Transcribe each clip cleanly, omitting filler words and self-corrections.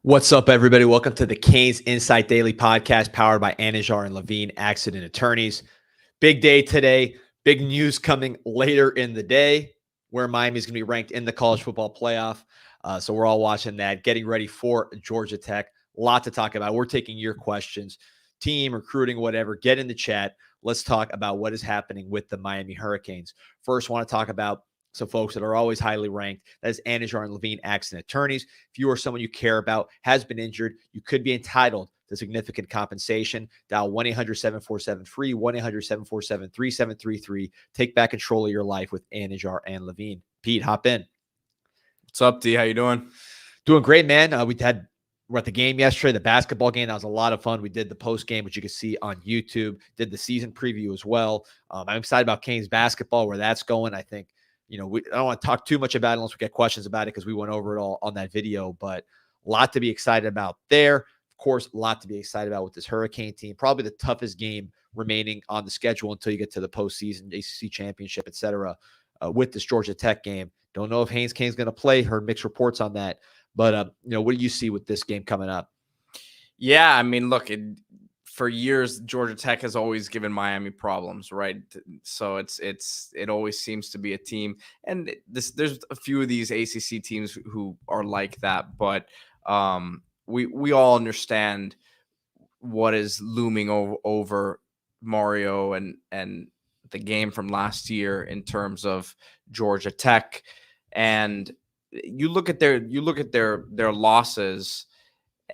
What's up, everybody? Welcome to the Canes Insight Daily Podcast, powered by Anajar and Levine Accident Attorneys. Big day today. Big news coming later in the day, where Miami is going to be ranked in the college football playoff. So we're all watching that, getting ready for Georgia Tech. A lot to talk about. We're taking your questions, team, recruiting, whatever. Get in the chat. Let's talk about what is happening with the Miami Hurricanes. First, I want to talk about some folks that are always highly ranked. That is Anajar and Levine Accident Attorneys. If you or someone you care about has been injured, you could be entitled to significant compensation. Dial 1-800-747-FREE, 1-800-747-3733. Take back control of your life with Anajar and Levine. Pete, hop in. What's up, D? How you doing? Doing great, man. We're at the game yesterday, the basketball game. That was a lot of fun. We did the post game, which you can see on YouTube. Did the season preview as well. I'm excited about Canes basketball, where that's going. I think, I don't want to talk too much about it unless we get questions about it, because we went over it all on that video, but a lot to be excited about there. Of course, a lot to be excited about with this Hurricane team. Probably the toughest game remaining on the schedule until you get to the postseason, ACC championship, etc. With this Georgia Tech game. Don't know if Haynes Cane's going to play. Heard mixed reports on that. But, what do you see with this game coming up? Yeah, I mean, look, for years, Georgia Tech has always given Miami problems, right? So it always seems to be a team, and there's a few of these ACC teams who are like that, but we all understand what is looming over Mario and the game from last year in terms of Georgia Tech, and you look at their losses,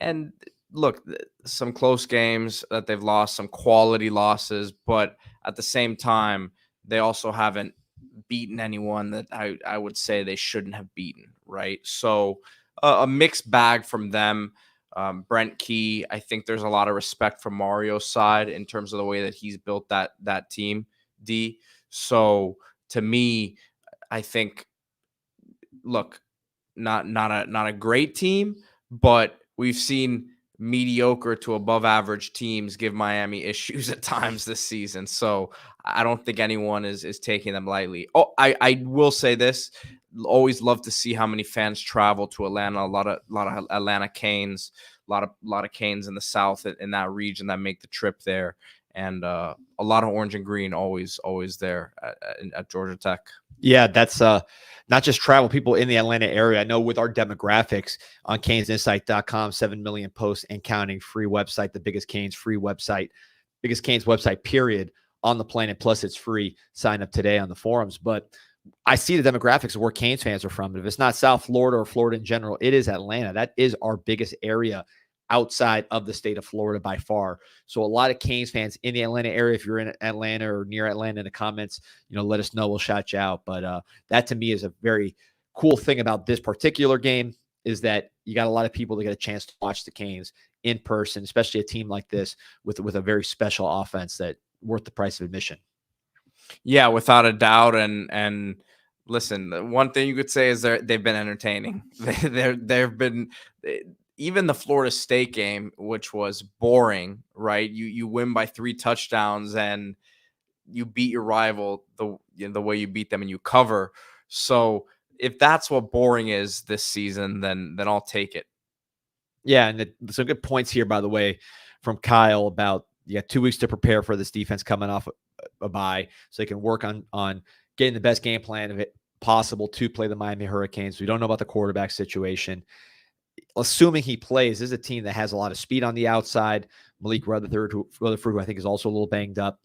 and look, some close games that they've lost, some quality losses, but at the same time, they also haven't beaten anyone that I would say they shouldn't have beaten, right? So a mixed bag from them. Brent Key, I think there's a lot of respect from Mario's side in terms of the way that he's built that team, D. So to me, I think, look, not a great team, but we've seen mediocre to above average teams give Miami issues at times this season. So I don't think anyone is taking them lightly. Oh, I will say this. Always love to see how many fans travel to Atlanta. A lot of Atlanta Canes, a lot of Canes in the South in that region that make the trip there. And a lot of orange and green always there at Georgia Tech. Yeah, that's not just travel, people in the Atlanta area. I know with our demographics on CanesInsight.com, 7 million posts and counting, free website, the biggest Canes free website, biggest Canes website, period, on the planet. Plus, it's free. Sign up today on the forums. But I see the demographics of where Canes fans are from. If it's not South Florida or Florida in general, it is Atlanta. That is our biggest area outside of the state of Florida by far. So a lot of Canes fans in the Atlanta area. If you're in Atlanta or near Atlanta, in the comments, let us know. We'll shout you out. But that to me is a very cool thing about this particular game, is that you got a lot of people that get a chance to watch the Canes in person, especially a team like this with a very special offense that worth the price of admission. Yeah, without a doubt. And listen, one thing you could say is they've been entertaining. They've been. Even the Florida State game, which was boring, right? You win by 3 touchdowns and you beat your rival the way you beat them, and you cover. So if that's what boring is this season, then I'll take it. Yeah, and some good points here, by the way, from Kyle about you got 2 weeks to prepare for this defense coming off a bye, so they can work on getting the best game plan of it possible to play the Miami Hurricanes. We don't know about the quarterback situation. Assuming he plays, this is a team that has a lot of speed on the outside. Malik Rutherford, who I think is also a little banged up.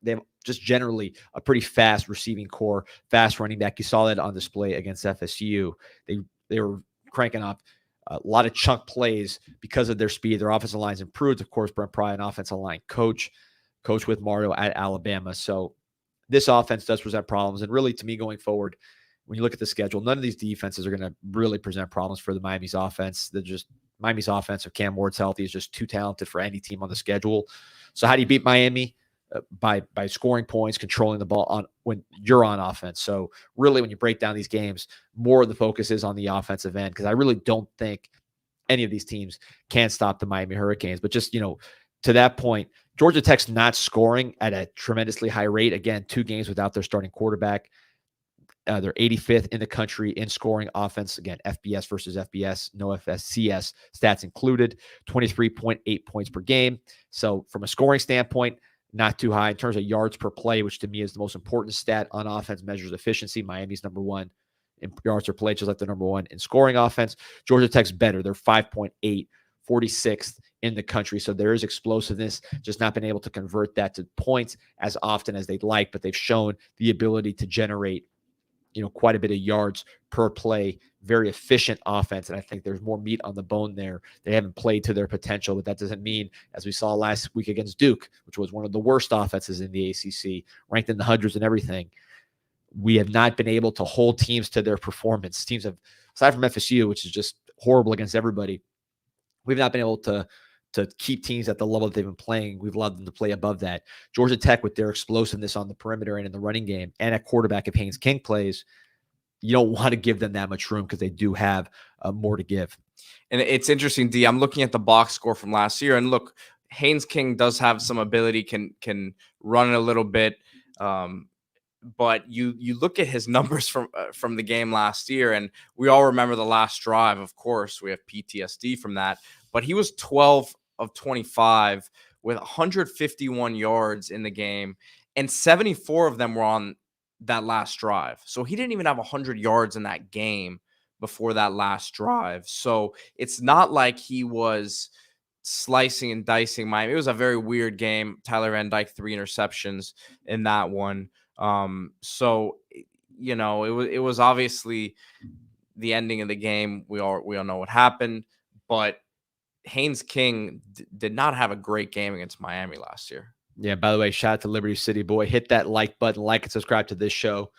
They have just generally a pretty fast receiving core, fast running back. You saw that on display against FSU. They were cranking up a lot of chunk plays because of their speed. Their offensive line's improved. Of course, Brent Pry, an offensive line coach with Mario at Alabama. So this offense does present problems. And really, to me, going forward, when you look at the schedule, none of these defenses are going to really present problems for the Miami's offense. Miami's offense, if Cam Ward's healthy, is just too talented for any team on the schedule. So how do you beat Miami? By scoring points, controlling the ball when you're on offense. So really, when you break down these games, more of the focus is on the offensive end, because I really don't think any of these teams can stop the Miami Hurricanes. But just, to that point, Georgia Tech's not scoring at a tremendously high rate. Again, 2 games without their starting quarterback. They're 85th in the country in scoring offense. Again, FBS versus FBS, no FSCS stats included, 23.8 points per game. So from a scoring standpoint, not too high. In terms of yards per play, which to me is the most important stat on offense, measures efficiency. Miami's number one in yards per play, just like they're number one in scoring offense. Georgia Tech's better. They're 5.8, 46th in the country. So there is explosiveness, just not been able to convert that to points as often as they'd like, but they've shown the ability to generate, quite a bit of yards per play, very efficient offense. And I think there's more meat on the bone there. They haven't played to their potential, but that doesn't mean, as we saw last week against Duke, which was one of the worst offenses in the ACC, ranked in the hundreds and everything, we have not been able to hold teams to their performance. Teams have, aside from FSU, which is just horrible against everybody, we've not been able to keep teams at the level that they've been playing. We've allowed them to play above that. Georgia Tech, with their explosiveness on the perimeter and in the running game, and at quarterback if Haynes King plays, you don't want to give them that much room because they do have more to give. And it's interesting, D. I'm looking at the box score from last year, and look, Haynes King does have some ability, can run it a little bit. But you look at his numbers from the game last year, and we all remember the last drive. Of course, we have PTSD from that. But he was 12 of 25 with 151 yards in the game, and 74 of them were on that last drive. So he didn't even have 100 yards in that game before that last drive. So it's not like he was slicing and dicing Miami. It was a very weird game. Tyler Van Dyke, 3 interceptions in that one. So it was obviously the ending of the game. We all know what happened, but Haynes King did not have a great game against Miami last year. Yeah, by the way, shout out to Liberty City Boy. Hit that like button, like and subscribe to this show.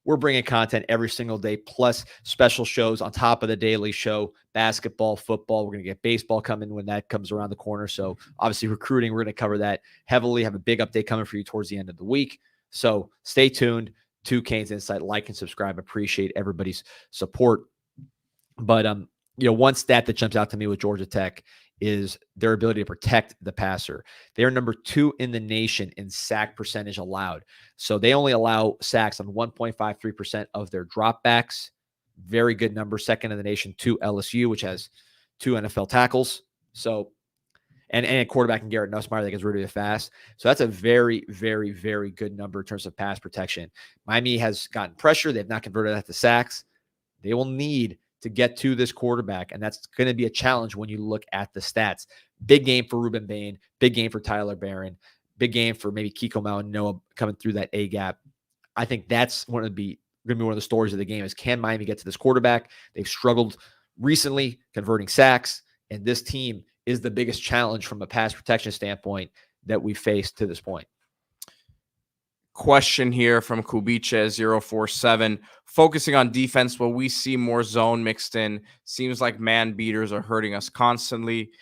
We're bringing content every single day, plus special shows on top of the daily show, basketball, football. We're going to get baseball coming when that comes around the corner. So obviously recruiting, we're going to cover that heavily. Have a big update coming for you towards the end of the week. So stay tuned to Canes Insight. Like and subscribe. Appreciate everybody's support. But one stat that jumps out to me with Georgia Tech is their ability to protect the passer. They are number 2 in the nation in sack percentage allowed. So they only allow sacks on 1.53% of their dropbacks. Very good number. Second in the nation to LSU, which has 2 NFL tackles. So, and a quarterback in Garrett Nussmeier that gets really fast. So that's a very, very, very good number in terms of pass protection. Miami has gotten pressure. They've not converted that to sacks. They will need to get to this quarterback, and that's going to be a challenge when you look at the stats. Big game for Ruben Bain, big game for Tyler Barron, big game for maybe Kiko Mauanoa coming through that A gap. I think that's going to be one of the stories of the game is, can Miami get to this quarterback? They've struggled recently converting sacks, and this team is the biggest challenge from a pass protection standpoint that we've faced to this point. Question here from Kubica047. Focusing on defense, will we see more zone mixed in? Seems like man beaters are hurting us constantly.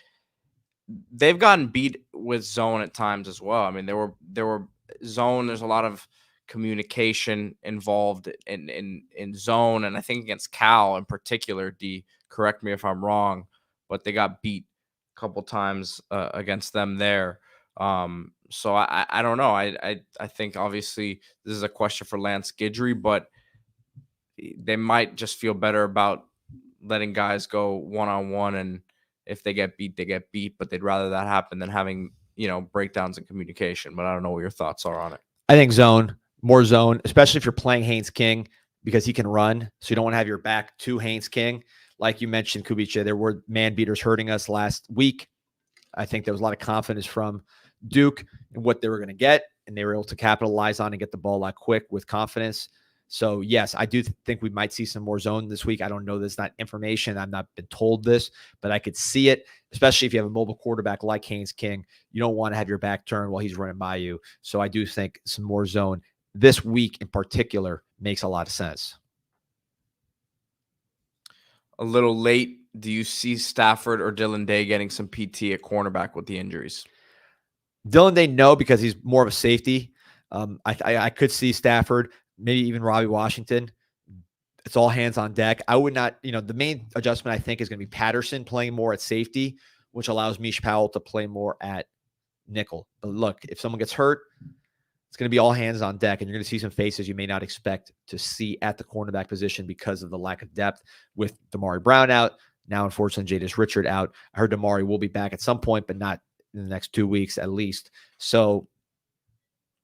They've gotten beat with zone at times as well. I mean, there were zone. There's a lot of communication involved in zone, and I think against Cal in particular. D, correct me if I'm wrong, but they got beat a couple times against them there. So I don't know. I think obviously this is a question for Lance Guidry, but they might just feel better about letting guys go one-on-one, and if they get beat, they get beat, but they'd rather that happen than having, breakdowns in communication. But I don't know what your thoughts are on it. I think more zone, especially if you're playing Haynes King, because he can run. So you don't want to have your back to Haynes King. Like you mentioned, Kubica, there were man beaters hurting us last week. I think there was a lot of confidence from Duke and what they were going to get, and they were able to capitalize on and get the ball out quick with confidence. So yes, I do think we might see some more zone this week. I don't know. There's not information. I've not been told this, but I could see it, especially if you have a mobile quarterback like Haynes King. You don't want to have your back turned while he's running by you. So I do think some more zone this week in particular makes a lot of sense. A little late. Do you see Stafford or Dylan Day getting some PT at cornerback with the injuries? Dylan Day, no, because he's more of a safety. I could see Stafford, maybe even Robbie Washington. It's all hands on deck. I would not, the main adjustment I think is going to be Patterson playing more at safety, which allows Mish Powell to play more at nickel. But look, if someone gets hurt, it's going to be all hands on deck, and you're going to see some faces you may not expect to see at the cornerback position because of the lack of depth with Damari Brown out. Now, unfortunately, Jadis Richard out. I heard Damari will be back at some point, but not in the next 2 weeks at least. So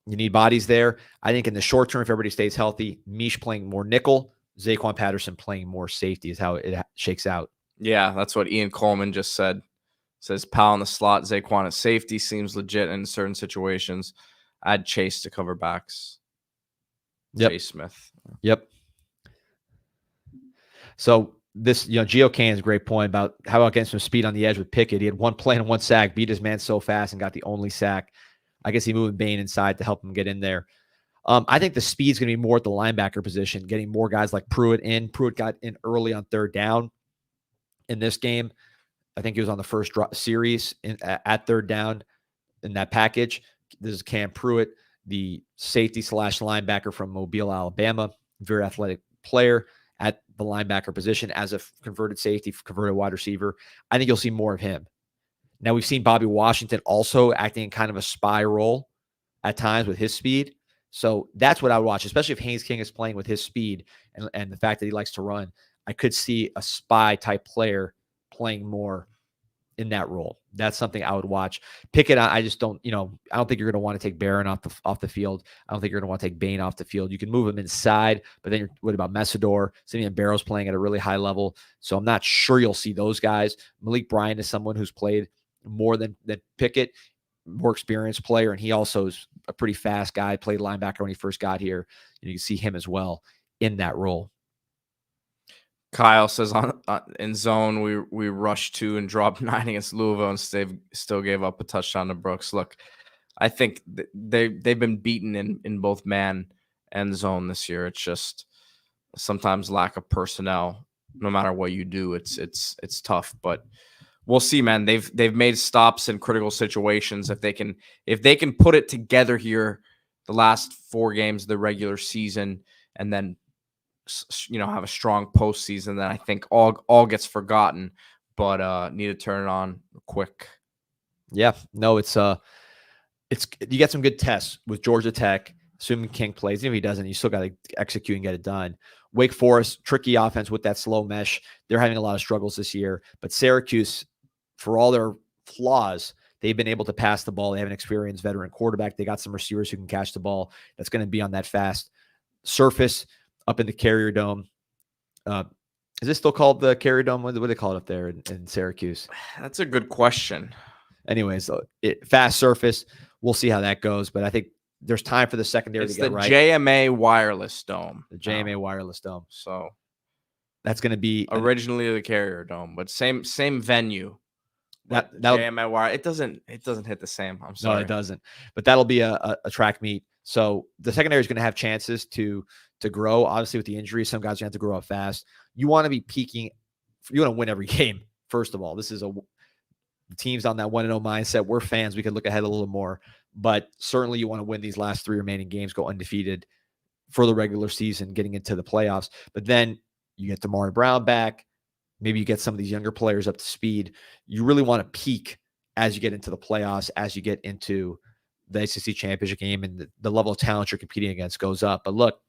you need bodies there. I think in the short term, if everybody stays healthy, Mish playing more nickel, ZaQuan Patterson playing more safety is how it shakes out. Yeah, that's what Ian Coleman just said. Says Powell in the slot, ZaQuan at safety seems legit in certain situations. I'd Chase to cover backs. Yep. Chase Smith. Yep. So this, Gio Cain's great point about how about getting some speed on the edge with Pickett. He had one play and one sack, beat his man so fast and got the only sack. I guess he moved Bain inside to help him get in there. I think the speed's going to be more at the linebacker position, getting more guys like Pruitt in. Pruitt got in early on third down in this game. I think he was on the first series at third down in that package. This is Cam Pruitt, the safety / linebacker from Mobile, Alabama. Very athletic player at the linebacker position as a converted safety, converted wide receiver. I think you'll see more of him. Now, we've seen Bobby Washington also acting in kind of a spy role at times with his speed. So that's what I would watch, especially if Haynes King is playing with his speed and the fact that he likes to run. I could see a spy type player playing more in that role. That's something I would watch. Pickett, I just don't, I don't think you're going to want to take Barron off the field. I don't think you're going to want to take Bain off the field. You can move him inside, but then what about Messidor? Simeon Barrow's playing at a really high level, so I'm not sure you'll see those guys. Malik Bryant is someone who's played more than Pickett, more experienced player, and he also is a pretty fast guy, played linebacker when he first got here. You can see him as well in that role. Kyle says in zone, we rushed 2 and dropped 9 against Louisville and still gave up a touchdown to Brooks. Look, I think they've been beaten in both man and zone this year. It's just sometimes lack of personnel. No matter what you do, it's tough. But we'll see, man. They've made stops in critical situations. If they can put it together here, the last 4 games of the regular season, and then have a strong postseason, then I think all gets forgotten, but need to turn it on quick. Yeah, no, it's you get some good tests with Georgia Tech, assuming King plays. Even if he doesn't, you still got to execute and get it done. Wake Forest, tricky offense with that slow mesh. They're having a lot of struggles this year, but Syracuse, for all their flaws, they've been able to pass the ball. They have an experienced veteran quarterback. They got some receivers who can catch the ball. That's going to be on that fast surface up in the Carrier Dome. Is this still called the Carrier Dome? What do they call it up there in Syracuse? That's a good question. Anyways, fast surface. We'll see how that goes, but I think there's time for the secondary to get right. It's the JMA Wireless Dome. The JMA Wireless Dome. So that's going to be originally the Carrier Dome, but same venue. That JMA Wire. It doesn't hit the same. I'm sorry. No, it doesn't. But that'll be a track meet. So the secondary is going to have chances to grow. Obviously, with the injury, some guys are going to have to grow up fast. You want to be peaking. You want to win every game. First of all, this is the team's on that 1-0 mindset. We're fans. We could look ahead a little more, but certainly you want to win these last 3 remaining games, go undefeated for the regular season, getting into the playoffs. But then you get Damari Brown back. Maybe you get some of these younger players up to speed. You really want to peak as you get into the playoffs, as you get into the ACC championship game, and the level of talent you're competing against goes up. But look,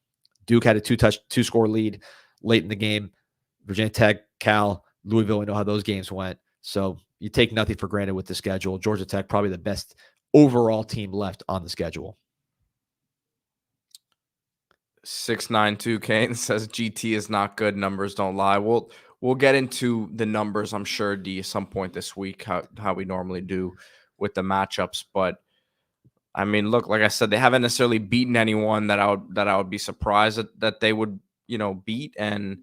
Duke had a 2-score lead late in the game. Virginia Tech, Cal, Louisville, we know how those games went. So you take nothing for granted with the schedule. Georgia Tech, probably the best overall team left on the schedule. 692 Kane says GT is not good. Numbers don't lie. We'll get into the numbers, I'm sure, D, at some point this week, how we normally do with the matchups. But I mean, look, like I said, they haven't necessarily beaten anyone that I would be surprised that they would, beat, and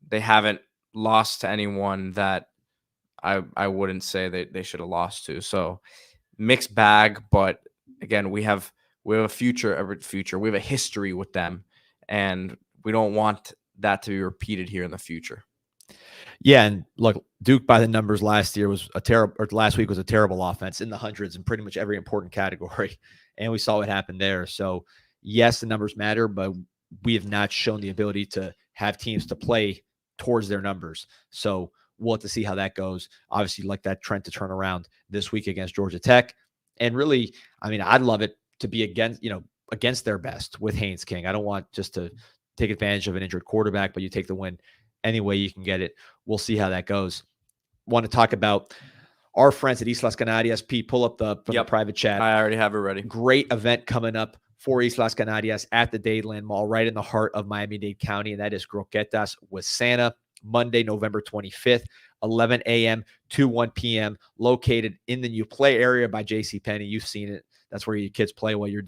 they haven't lost to anyone that I wouldn't say they should have lost to. So mixed bag, but again, we have a future. We have a history with them, and we don't want that to be repeated here in the future. Yeah, and look, Duke by the numbers last week was a terrible offense in the hundreds in pretty much every important category, and we saw what happened there. So yes, the numbers matter, but we have not shown the ability to have teams to play towards their numbers. So we'll have to see how that goes. Obviously, like that trend to turn around this week against Georgia Tech, and really, I mean, I'd love it to be against against their best with Haynes King. I don't want just to take advantage of an injured quarterback, but you take the win any way you can get it. We'll see how that goes. Want to talk about our friends at Islas Canarias. Pete, pull up the private chat. I already have it ready. Great event coming up for Islas Canarias at the Dadeland Mall, right in the heart of Miami-Dade County, and that is Croquetas with Santa, Monday, November 25th, 11 a.m. to 1 p.m., located in the new play area by JCPenney. You've seen it. That's where your kids play while you're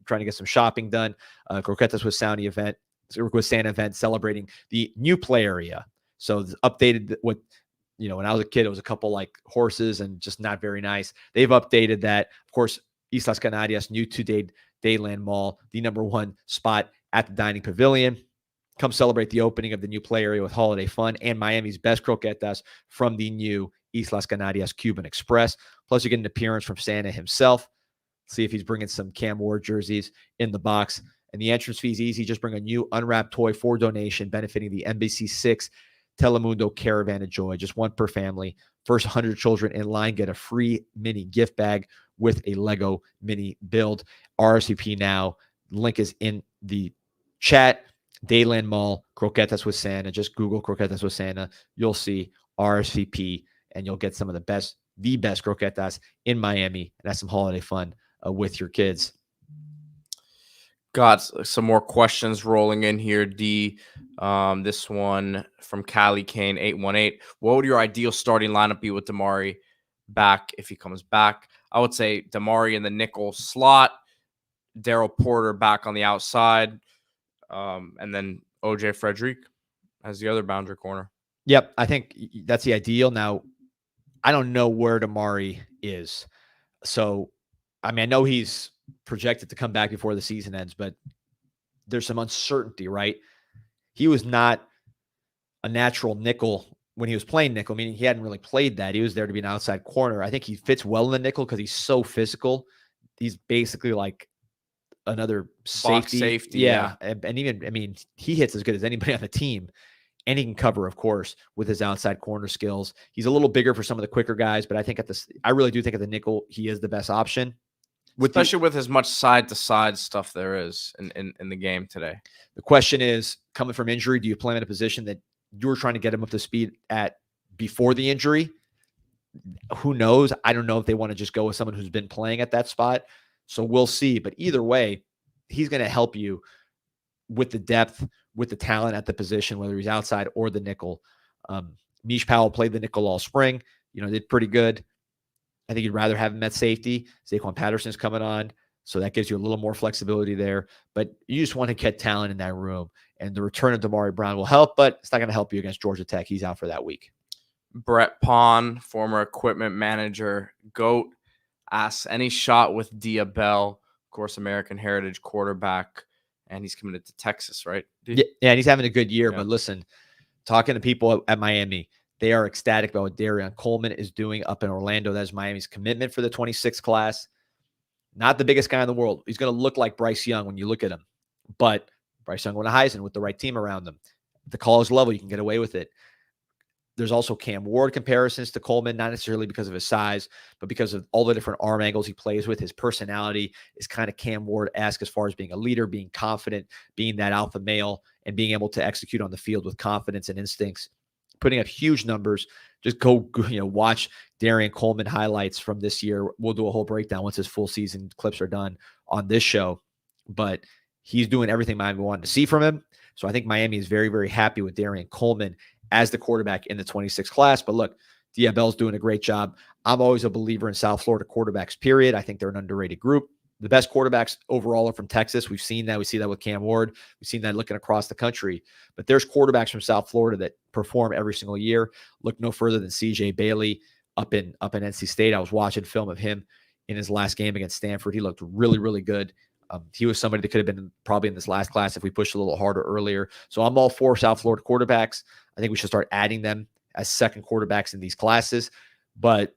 trying to get some shopping done. Croquetas with Santa event celebrating the new play area. So it's updated with, when I was a kid, it was a couple like horses and just not very nice. They've updated that. Of course, Islas Canarias, new to Dadeland Mall, the number one spot at the dining pavilion. Come celebrate the opening of the new play area with holiday fun and Miami's best croquetas from the new Islas Canarias Cuban Express. Plus, you get an appearance from Santa himself. See if he's bringing some Cam Ward jerseys in the box. And the entrance fee is easy. Just bring a new unwrapped toy for donation benefiting the NBC6 Telemundo Caravan of Joy. Just one per family. First 100 children in line get a free mini gift bag with a Lego mini build. RSVP now. Link is in the chat. Dadeland Mall, Croquetas with Santa. Just Google Croquetas with Santa. You'll see RSVP, and you'll get some of the best croquetas in Miami, and have some holiday fun with your kids. Got some more questions rolling in here, D. This one from Callie Kane, 818. What would your ideal starting lineup be with Damari back if he comes back? I would say Damari in the nickel slot, Daryl Porter back on the outside, and then OJ Frederick as the other boundary corner. Yep, I think that's the ideal. Now, I don't know where Damari is. So, I know he's projected to come back before the season ends, but there's some uncertainty, right? He was not a natural nickel when he was playing nickel, meaning he hadn't really played that. He was there to be an outside corner. I think he fits well in the nickel because he's so physical. He's basically like another safety. Yeah. And even, he hits as good as anybody on the team. And he can cover, of course, with his outside corner skills. He's a little bigger for some of the quicker guys, but I really do think at the nickel, he is the best option. Especially with as much side-to-side stuff there is in the game today. The question is, coming from injury, do you play him in a position that you were trying to get him up to speed at before the injury? Who knows? I don't know if they want to just go with someone who's been playing at that spot. So we'll see. But either way, he's going to help you with the depth, with the talent at the position, whether he's outside or the nickel. Mish Powell played the nickel all spring, did pretty good. I think you'd rather have him at safety. ZaQuan Patterson's coming on, so that gives you a little more flexibility there. But you just want to get talent in that room, and the return of Damari Brown will help, but it's not going to help you against Georgia Tech. He's out for that week. Brett Pond, former equipment manager, GOAT, asks, any shot with Dia Bell, of course, American Heritage quarterback, and he's committed to Texas, right? Yeah, and he's having a good year. Yeah. But listen, talking to people at Miami, they are ecstatic about what Darian Coleman is doing up in Orlando. That's Miami's commitment for the 26th class. Not the biggest guy in the world. He's going to look like Bryce Young when you look at him. But Bryce Young won a Heisman with the right team around them. At the college level, you can get away with it. There's also Cam Ward comparisons to Coleman, not necessarily because of his size, but because of all the different arm angles he plays with. His personality is kind of Cam Ward-esque as far as being a leader, being confident, being that alpha male, and being able to execute on the field with confidence and instincts, putting up huge numbers. Just go watch Darian Coleman highlights from this year. We'll do a whole breakdown once his full season clips are done on this show. But he's doing everything Miami wanted to see from him. So I think Miami is very, very happy with Darian Coleman as the quarterback in the 26th class. But look, Diabell's doing a great job. I'm always a believer in South Florida quarterbacks, period. I think they're an underrated group. The best quarterbacks overall are from Texas. We've seen that. We see that with Cam Ward. We've seen that looking across the country. But there's quarterbacks from South Florida that perform every single year. Look no further than CJ Bailey up in NC State. I was watching film of him in his last game against Stanford. He looked really, really good. He was somebody that could have been probably in this last class if we pushed a little harder earlier. So I'm all for South Florida quarterbacks. I think we should start adding them as second quarterbacks in these classes. But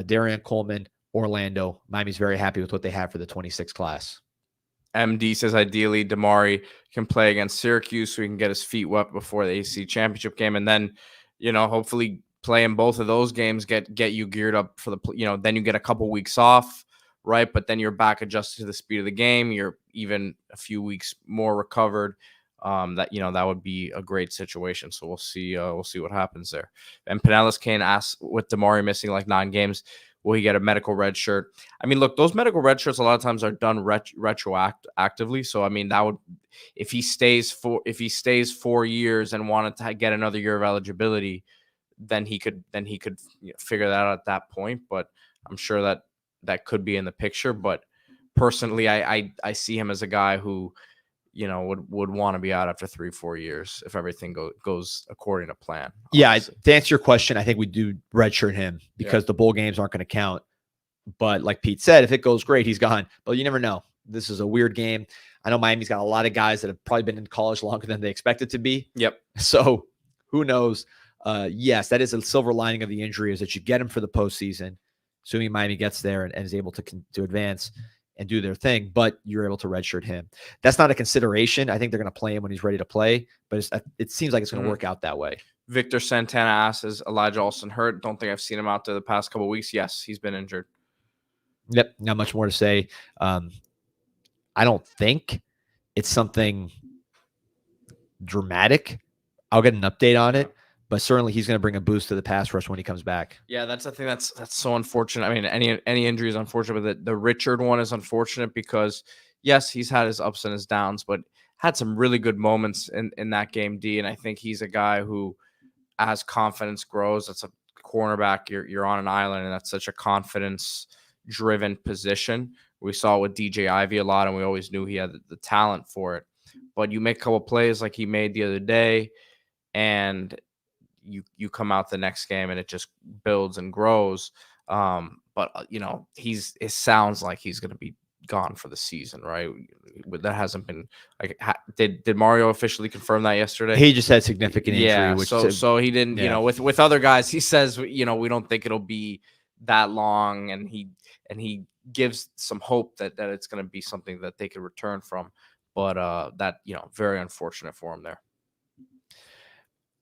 Darian Coleman, Orlando, Miami's very happy with what they have for the 26th class. MD says ideally Damari can play against Syracuse so he can get his feet wet before the AC championship game, and then hopefully play in both of those games, get you geared up for the then you get a couple weeks off, right? But then you're back adjusted to the speed of the game. You're even a few weeks more recovered. That would be a great situation. So we'll see what happens there. And Pinellas Kane asks, with Damari missing like 9 games, will he get a medical red shirt? I mean, look, those medical red shirts a lot of times are done retroactively. So I mean, that would, if he stays 4 years and wanted to get another year of eligibility, then he could figure that out at that point. But I'm sure that could be in the picture. But personally, I see him as a guy who, would want to be out after 3-4 years if everything goes according to plan. Yeah, to answer your question, I think we do redshirt him because the bowl games aren't going to count. But like Pete said, if it goes great, he's gone. But you never know. This is a weird game. I know Miami's got a lot of guys that have probably been in college longer than they expected to be. Yep. So who knows? Yes, that is a silver lining of the injury, is that you get him for the postseason, assuming Miami gets there and is able to advance and do their thing, but you're able to redshirt him. That's not a consideration. I think they're going to play him when he's ready to play, but it seems like it's going to work out that way. Victor Santana asks, is Elijah Alston hurt? Don't think I've seen him out there the past couple of weeks. Yes, he's been injured. Yep, not much more to say. I don't think it's something dramatic. I'll get an update on it, but certainly he's going to bring a boost to the pass rush when he comes back. Yeah, that's the thing that's so unfortunate. I mean, any injury is unfortunate, but the Richard one is unfortunate because, yes, he's had his ups and his downs, but had some really good moments in that game, D. And I think he's a guy who, as confidence grows, that's a cornerback. You're on an island, and that's such a confidence-driven position. We saw it with DJ Ivey a lot, and we always knew he had the talent for it. But you make a couple plays like he made the other day, and you come out the next game and it just builds and grows. But it sounds like he's going to be gone for the season, right? That hasn't been like, did Mario officially confirm that yesterday? He just had significant injury. Yeah. So he didn't, with other guys, he says, we don't think it'll be that long. And he gives some hope that it's going to be something that they could return from. But very unfortunate for him there.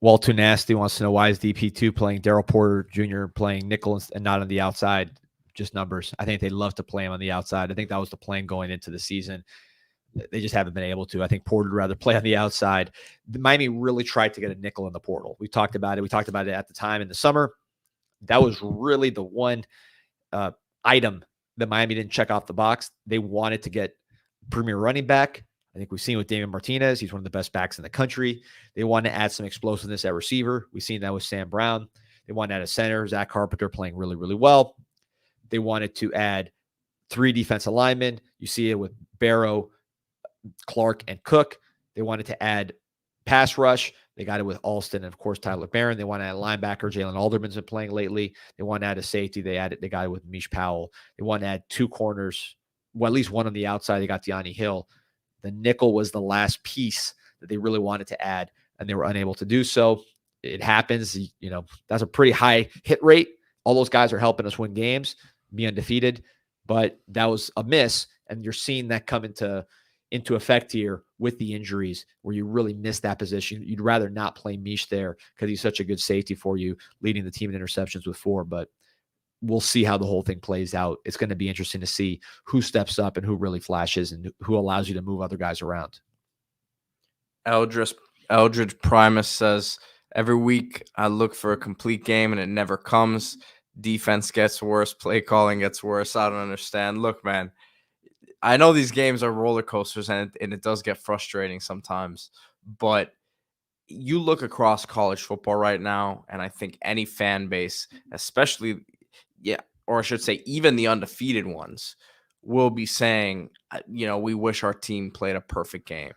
Wall Too Nasty wants to know, why is DP2 playing Daryl Porter Jr. playing nickel and not on the outside? Just numbers. I think they'd love to play him on the outside. I think that was the plan going into the season. They just haven't been able to. I think Porter would rather play on the outside. Miami really tried to get a nickel in the portal. We talked about it. We talked about it at the time in the summer. That was really the one item that Miami didn't check off the box. They wanted to get premier running back. I think we've seen with Damian Martinez, he's one of the best backs in the country. They wanted to add some explosiveness at receiver. We've seen that with Sam Brown. They wanted to add a center, Zach Carpenter, playing really, really well. They wanted to add 3 defensive linemen. You see it with Barrow, Clark, and Cook. They wanted to add pass rush. They got it with Alston and, of course, Tyler Barron. They want to add a linebacker. Jalen Alderman's been playing lately. They want to add a safety. They got it with Mish Powell. They want to add 2 corners, well, at least one on the outside. They got Deani Hill. The nickel was the last piece that they really wanted to add, and they were unable to do so. It happens. That's a pretty high hit rate. All those guys are helping us win games, be undefeated, but that was a miss, and you're seeing that come into effect here with the injuries, where you really miss that position. You'd rather not play Mish there because he's such a good safety for you, leading the team in interceptions with 4, but we'll see how the whole thing plays out. It's going to be interesting to see who steps up and who really flashes and who allows you to move other guys around. Eldridge Primus says, every week I look for a complete game and it never comes. Defense gets worse. Play calling gets worse. I don't understand. Look, man, I know these games are roller coasters and it does get frustrating sometimes, but you look across college football right now, and I think any fan base, especially, or I should say even the undefeated ones, will be saying, we wish our team played a perfect game.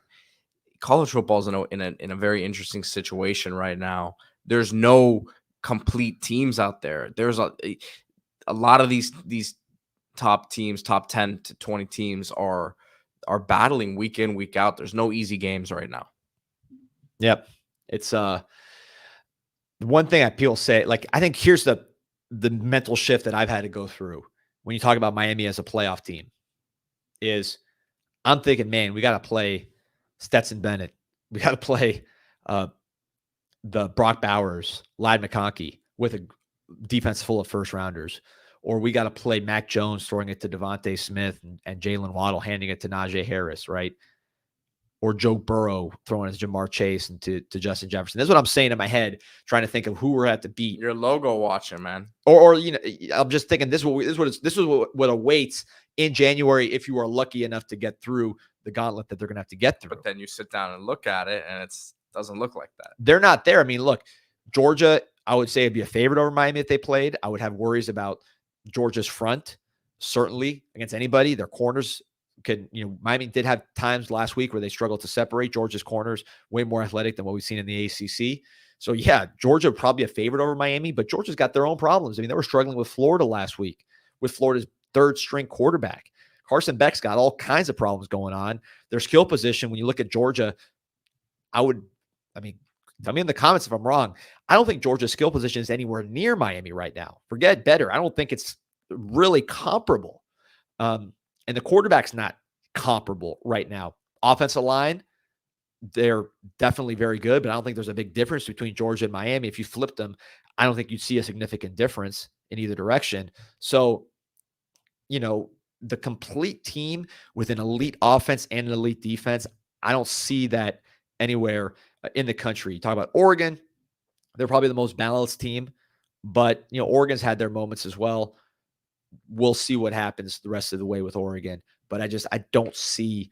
College football is in a very interesting situation right now. There's no complete teams out there. There's a lot of these top teams, top 10 to 20 teams are battling week in, week out. There's no easy games right now. Yep. It's the one thing that people say, like, I think here's the mental shift that I've had to go through when you talk about Miami as a playoff team is I'm thinking, man, we got to play Stetson Bennett. We got to play the Brock Bowers, Ladd McConkey with a defense full of first rounders. or we got to play Mac Jones throwing it to Devontae Smith and Jalen Waddle handing it to Najee Harris, right? Or Joe Burrow throwing it to Jamar Chase and to Justin Jefferson. That's what I'm saying in my head, trying to think of who we're at to beat. You're logo watching, man. Or I'm just thinking this is what awaits in January if you are lucky enough to get through the gauntlet that they're going to have to get through. But then you sit down and look at it, and it doesn't look like that. They're not there. I mean, look, Georgia, I would say it'd be a favorite over Miami if they played. I would have worries about Georgia's front, certainly against anybody. Their corners Miami did have times last week where they struggled to separate. Georgia's corners way more athletic than what we've seen in the ACC. So yeah, Georgia probably a favorite over Miami, but Georgia's got their own problems. I mean, they were struggling with Florida last week with Florida's third string quarterback. Carson Beck's got all kinds of problems going on. Their skill position, when you look at Georgia, tell me in the comments if I'm wrong. I don't think Georgia's skill position is anywhere near Miami right now. Forget better. I don't think it's really comparable. And the quarterback's not comparable right now. Offensive line, they're definitely very good, but I don't think there's a big difference between Georgia and Miami. If you flipped them, I don't think you'd see a significant difference in either direction. So, the complete team with an elite offense and an elite defense, I don't see that anywhere in the country. You talk about Oregon, they're probably the most balanced team, but Oregon's had their moments as well. We'll see what happens the rest of the way with Oregon, but I don't see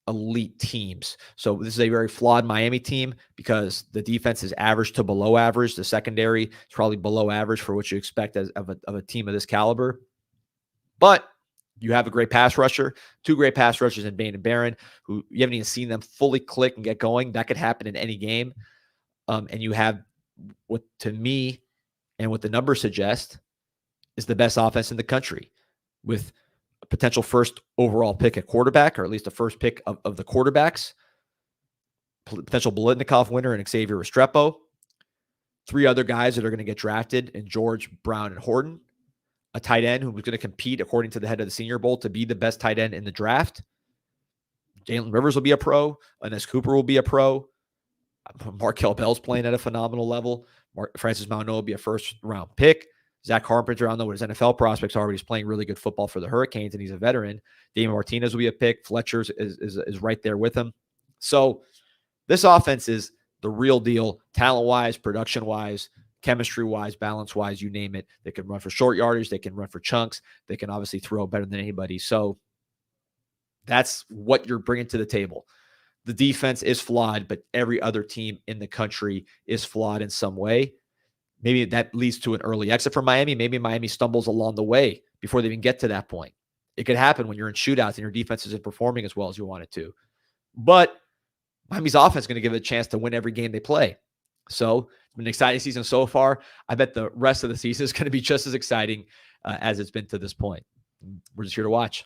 elite teams. So this is a very flawed Miami team because the defense is average to below average. The secondary is probably below average for what you expect of a team of this caliber. But you have a great pass rusher, two great pass rushers in Bain and Barron, who you haven't even seen them fully click and get going. That could happen in any game. And you have what, to me, and what the numbers suggest, is the best offense in the country with a potential first overall pick at quarterback, or at least a first pick of the quarterbacks, potential Biletnikoff winner and Xavier Restrepo, three other guys that are going to get drafted in George, Brown, and Horton, a tight end who was going to compete, according to the head of the Senior Bowl, to be the best tight end in the draft. Jalen Rivers will be a pro. Ines Cooper will be a pro. Markel Bell's playing at a phenomenal level. Francis Mauigoa will be a first-round pick. Zach Carpenter, I don't know what his NFL prospects are, but he's playing really good football for the Hurricanes, and he's a veteran. Damian Martinez will be a pick. Fletcher is right there with him. So this offense is the real deal, talent-wise, production-wise, chemistry-wise, balance-wise, you name it. They can run for short yardage. They can run for chunks. They can obviously throw better than anybody. So that's what you're bringing to the table. The defense is flawed, but every other team in the country is flawed in some way. Maybe that leads to an early exit from Miami. Maybe Miami stumbles along the way before they even get to that point. It could happen when you're in shootouts and your defense isn't performing as well as you want it to. But Miami's offense is going to give it a chance to win every game they play. So it's been an exciting season so far. I bet the rest of the season is going to be just as exciting as it's been to this point. We're just here to watch.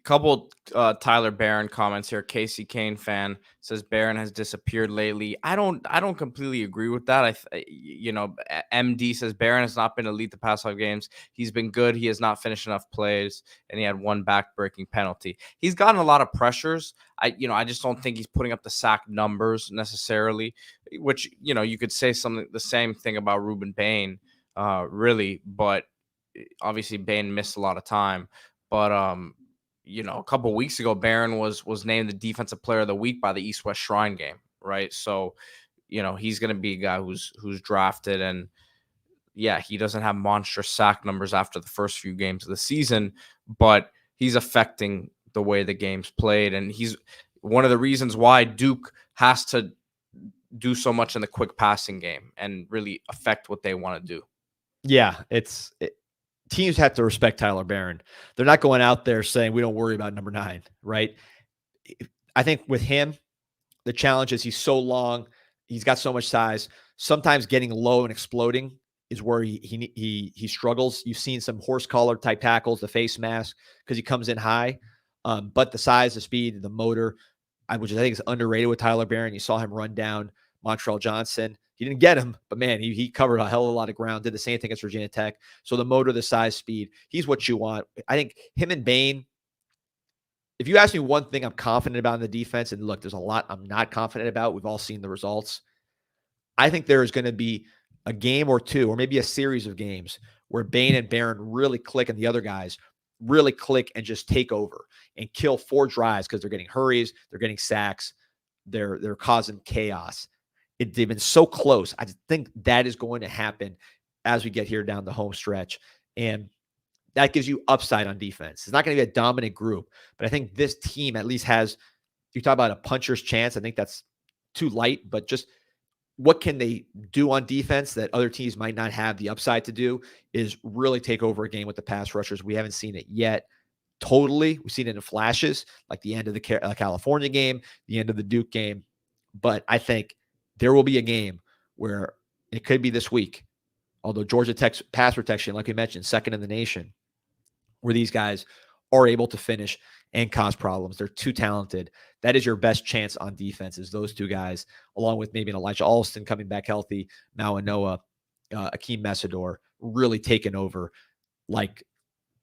Couple Tyler Barron comments here. Casey Kane fan says Barron has disappeared lately. I don't completely agree with that. MD says Barron has not been elite the past 5 games. He's been good. He has not finished enough plays, and he had one back-breaking penalty. He's gotten a lot of pressures. I just don't think he's putting up the sack numbers necessarily, which you could say the same thing about Ruben Bain, really. But obviously Bain missed a lot of time. But a couple of weeks ago, Barron was named the Defensive Player of the Week by the East-West Shrine Game, right? So, he's going to be a guy who's drafted, and yeah, he doesn't have monstrous sack numbers after the first few games of the season, but he's affecting the way the game's played, and he's one of the reasons why Duke has to do so much in the quick passing game and really affect what they want to do. Yeah, teams have to respect Tyler Barron. They're not going out there saying, we don't worry about number 9, right? I think with him, the challenge is he's so long. He's got so much size. Sometimes getting low and exploding is where he struggles. You've seen some horse collar type tackles, the face mask, because he comes in high. But the size, the speed, the motor, which I think is underrated with Tyler Barron. You saw him run down Montreal Johnson. He didn't get him, but man, he covered a hell of a lot of ground, did the same thing against Virginia Tech. So the motor, the size, speed, he's what you want. I think him and Bain, if you ask me one thing I'm confident about in the defense, and look, there's a lot I'm not confident about. We've all seen the results. I think there is going to be a game or two, or maybe a series of games, where Bain and Barron really click and the other guys really click and just take over and kill 4 drives because they're getting hurries, they're getting sacks, they're causing chaos. They've been so close. I think that is going to happen as we get here down the home stretch. And that gives you upside on defense. It's not going to be a dominant group, but I think this team at least has, you talk about a puncher's chance. I think that's too light, but just what can they do on defense that other teams might not have the upside to do is really take over a game with the pass rushers. We haven't seen it yet. Totally. We've seen it in flashes, like the end of the California game, the end of the Duke game. But I think there will be a game where it could be this week, although Georgia Tech's pass protection, like we mentioned, second in the nation, where these guys are able to finish and cause problems. They're too talented. That is your best chance on defense, is those 2 guys, along with maybe an Elijah Alston coming back healthy, Mawanoa, Akeem Messidor, really taking over, like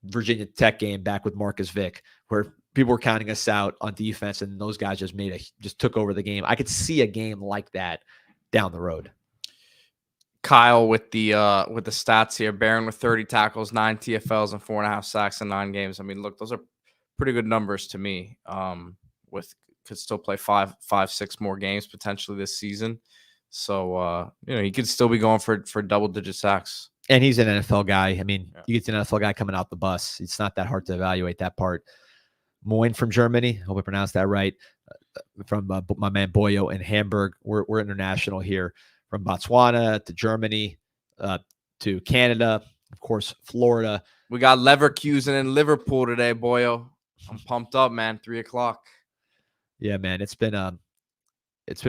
Virginia Tech game back with Marcus Vick, where people were counting us out on defense, and those guys just took over the game. I could see a game like that down the road. Kyle with the stats here. Barron with 30 tackles, 9 TFLs, and 4.5 sacks in 9 games. I mean, look, those are pretty good numbers to me. Could still play 5-6 more games potentially this season. So he could still be going for double-digit sacks. And he's an NFL guy. I mean, you get an NFL guy coming out the bus. It's not that hard to evaluate that part. Moin from Germany. Hope I pronounced that right. From my man Boyo in Hamburg. We're international here. From Botswana to Germany to Canada, of course, Florida. We got Leverkusen and Liverpool today, Boyo. I'm pumped up, man. 3:00. Yeah, man. It's been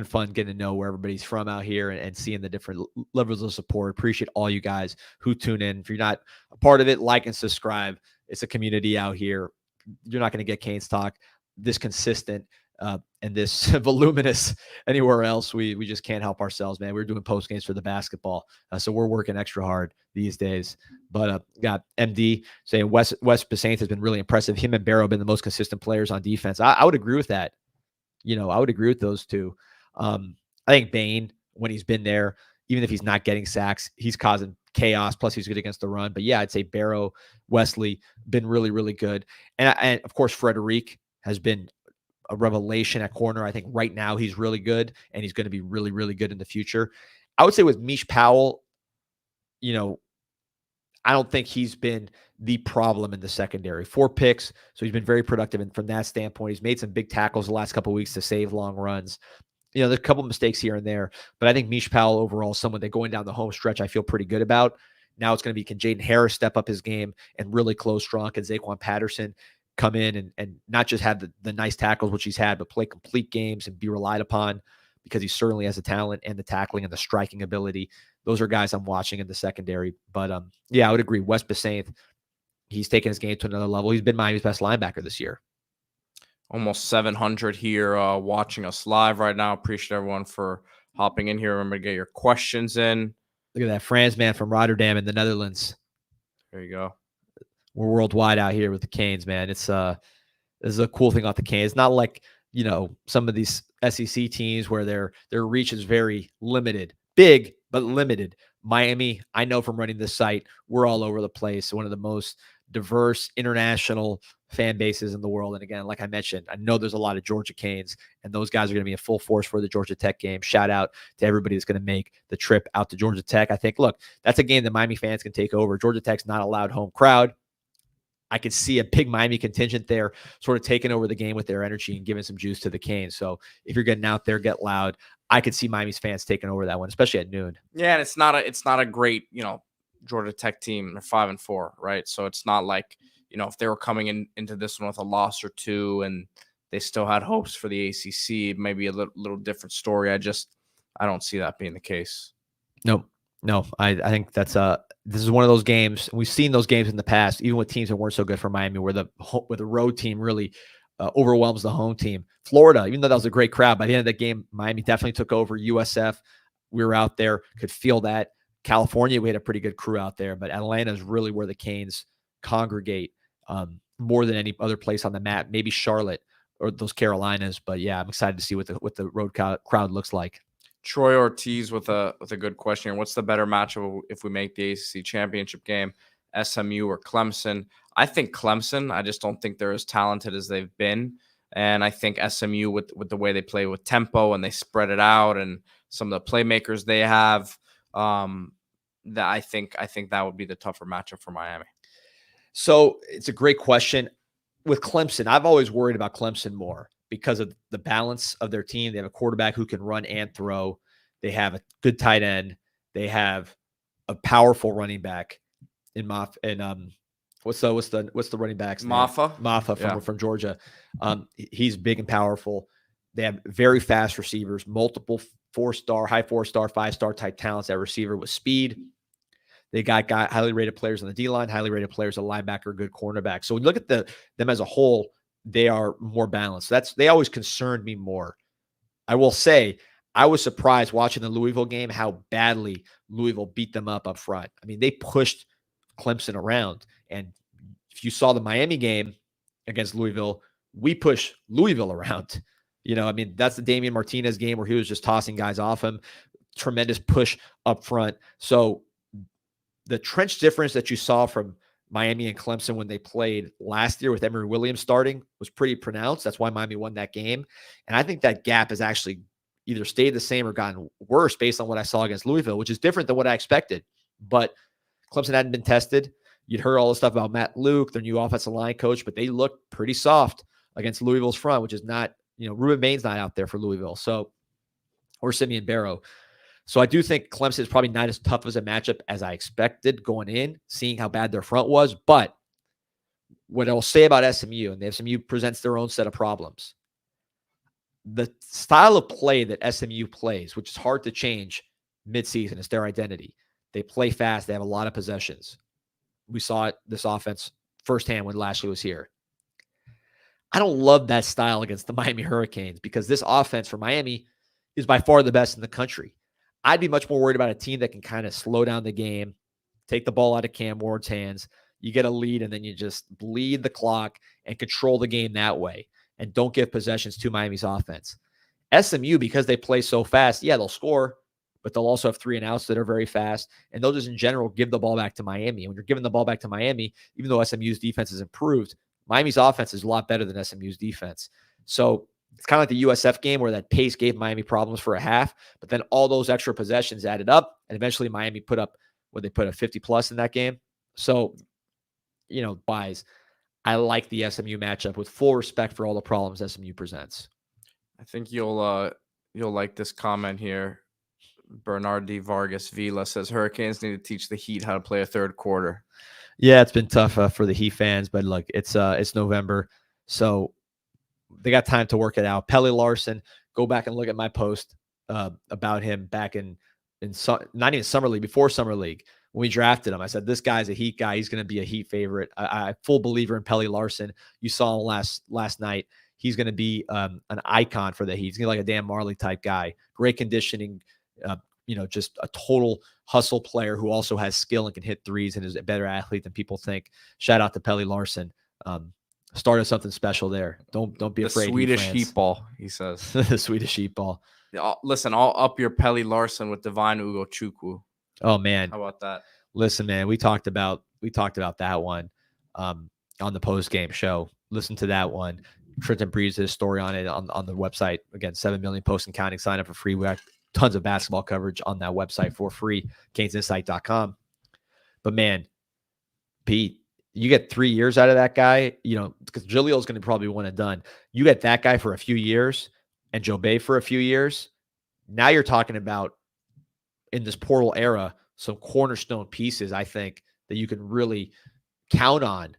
fun getting to know where everybody's from out here and seeing the different levels of support. Appreciate all you guys who tune in. If you're not a part of it, like and subscribe. It's a community out here. You're not going to get Canes Talk this consistent and this voluminous anywhere else. We just can't help ourselves, man. We're doing post games for the basketball, so we're working extra hard these days. But got MD saying Wes Besaint has been really impressive. Him and Barrow have been the most consistent players on defense. I would agree with that. I would agree with those 2. I think Bain, when he's been there, even if he's not getting sacks, he's causing chaos. Plus, he's good against the run. But yeah, I'd say Barrow, Wesley, been really, really good. And of course, Frederic has been a revelation at corner. I think right now he's really good, and he's going to be really, really good in the future. I would say with Mish Powell, I don't think he's been the problem in the secondary. 4 picks, so he's been very productive. And from that standpoint, he's made some big tackles the last couple of weeks to save long runs. There's a couple mistakes here and there, but I think Mish Powell overall, someone that going down the home stretch, I feel pretty good about. Now it's going to be, can Jaden Harris step up his game and really close strong? Can ZaQuan Patterson come in and not just have the nice tackles, which he's had, but play complete games and be relied upon, because he certainly has the talent and the tackling and the striking ability. Those are guys I'm watching in the secondary. But yeah, I would agree. Wes Besaint, he's taken his game to another level. He's been Miami's best linebacker this year. Almost 700 here watching us live right now. Appreciate everyone for hopping in here. Remember to get your questions in. Look at that. Franz man from Rotterdam in the Netherlands. There you go. We're worldwide out here with the Canes, man. This is a cool thing about the Canes. It's not like, some of these SEC teams where their reach is very limited. Big, but limited. Miami, I know from running this site, we're all over the place. One of the most diverse international fan bases in the world. And again, like I mentioned, I know there's a lot of Georgia Canes, and those guys are going to be in full force for the Georgia Tech game. Shout out to everybody that's going to make the trip out to Georgia Tech. I think, look, that's a game that Miami fans can take over. Georgia Tech's not a loud home crowd. I could see a big Miami contingent there sort of taking over the game with their energy and giving some juice to the Canes. So if you're getting out there, get loud. I could see Miami's fans taking over that one, especially at noon. Yeah, and it's not a great, Georgia Tech team. They're 5-4, right? So it's not like, if they were coming into this one with a loss or 2 and they still had hopes for the ACC, maybe a little different story. I don't see that being the case. No, I think that's this is one of those games. We've seen those games in the past, even with teams that weren't so good for Miami, where the road team really overwhelms the home team. Florida, even though that was a great crowd, by the end of the game, Miami definitely took over. USF, we were out there, could feel that. California, we had a pretty good crew out there, but Atlanta is really where the Canes congregate more than any other place on the map. Maybe Charlotte or those Carolinas, but yeah, I'm excited to see what the road crowd looks like. Troy Ortiz with a good question here. What's the better matchup if we make the ACC championship game? SMU or Clemson. I think Clemson. I just don't think they're as talented as they've been. And I think SMU with the way they play with tempo and they spread it out and some of the playmakers they have, that I think that would be the tougher matchup for Miami. So it's a great question. With Clemson, I've always worried about Clemson more because of the balance of their team. They have a quarterback who can run and throw. They have a good tight end. They have a powerful running back in what's the running back's name? Maffa from Georgia. He's big and powerful. They have very fast receivers, multiple 4-star, high 4-star, 5-star type talents at receiver with speed. They got highly rated players on the D-line, highly rated players at linebacker, good cornerback. So when you look at them as a whole, they are more balanced. They always concerned me more. I will say I was surprised watching the Louisville game how badly Louisville beat them up front. I mean, they pushed Clemson around. And if you saw the Miami game against Louisville, we push Louisville around. I mean, that's the Damian Martinez game where he was just tossing guys off him. Tremendous push up front. So the trench difference that you saw from Miami and Clemson when they played last year with Emory Williams starting was pretty pronounced. That's why Miami won that game. And I think that gap has actually either stayed the same or gotten worse based on what I saw against Louisville, which is different than what I expected. But Clemson hadn't been tested. You'd heard all the stuff about Matt Luke, their new offensive line coach, but they looked pretty soft against Louisville's front, which is not, Ruben Main's not out there for Louisville. So, or Simeon Barrow. So I do think Clemson is probably not as tough as a matchup as I expected going in, seeing how bad their front was. But what I'll say about SMU, and SMU presents their own set of problems. The style of play that SMU plays, which is hard to change midseason, is their identity. They play fast. They have a lot of possessions. We saw it, this offense, firsthand when Lashley was here. I don't love that style against the Miami Hurricanes because this offense for Miami is by far the best in the country. I'd be much more worried about a team that can kind of slow down the game, take the ball out of Cam Ward's hands. You get a lead, and then you just bleed the clock and control the game that way and don't give possessions to Miami's offense. SMU, because they play so fast, yeah, they'll score, but they'll also have 3 and outs that are very fast, and they'll just in general give the ball back to Miami. And when you're giving the ball back to Miami, even though SMU's defense has improved, Miami's offense is a lot better than SMU's defense. So it's kind of like the USF game where that pace gave Miami problems for a half, but then all those extra possessions added up, and eventually Miami put up a 50-plus in that game. So, buys. I like the SMU matchup with full respect for all the problems SMU presents. I think you'll like this comment here. Bernard D. Vargas Vila says Hurricanes need to teach the Heat how to play a third quarter. Yeah, it's been tough for the Heat fans, but look, it's November, so they got time to work it out. Pelle Larsson, go back and look at my post about him back in not even Summer League, before Summer League. When we drafted him, I said, this guy's a Heat guy. He's going to be a Heat favorite. I'm full believer in Pelle Larsson. You saw him last night. He's going to be an icon for the Heat. He's going to be like a Dan Marley type guy. Great conditioning, just a total hustle player who also has skill and can hit threes and is a better athlete than people think. Shout out to Pelle Larsson. Started something special there. Don't be afraid. The Swedish Heat ball, he says. The Swedish Heat ball. Listen, I'll up your Pelle Larsson with Divine Ugochukwu. Oh man, how about that? Listen, man, we talked about that one on the post game show. Listen to that one. Trenton Breeze did a story on it on the website. Again, 7 million posts and counting. Sign up for free. We got tons of basketball coverage on that website for free. CanesInsight.com. But man, Pete, you get 3 years out of that guy. Because Jalil's going to probably one and done. You get that guy for a few years, and Joe Bay for a few years. Now you're talking about, in this portal era, some cornerstone pieces, I think, that you can really count on,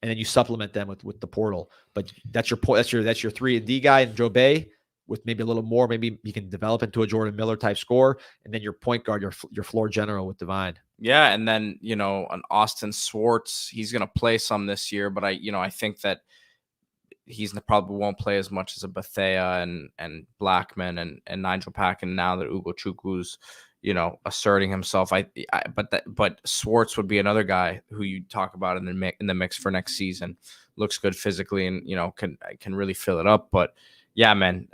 and then you supplement them with the portal. But that's your point. That's your 3-and-D guy, and Joe Bay with maybe a little more. Maybe you can develop into a Jordan Miller type score, and then your point guard, your floor general with Divine. Yeah, and then an Austin Swartz. He's going to play some this year, but I think that he's probably won't play as much as a Bethea and Blackman and Nigel Packin now that Ugochukwu's asserting himself. But Swartz would be another guy who you talk about in the mix for next season. Looks good physically and can really fill it up. But yeah, man,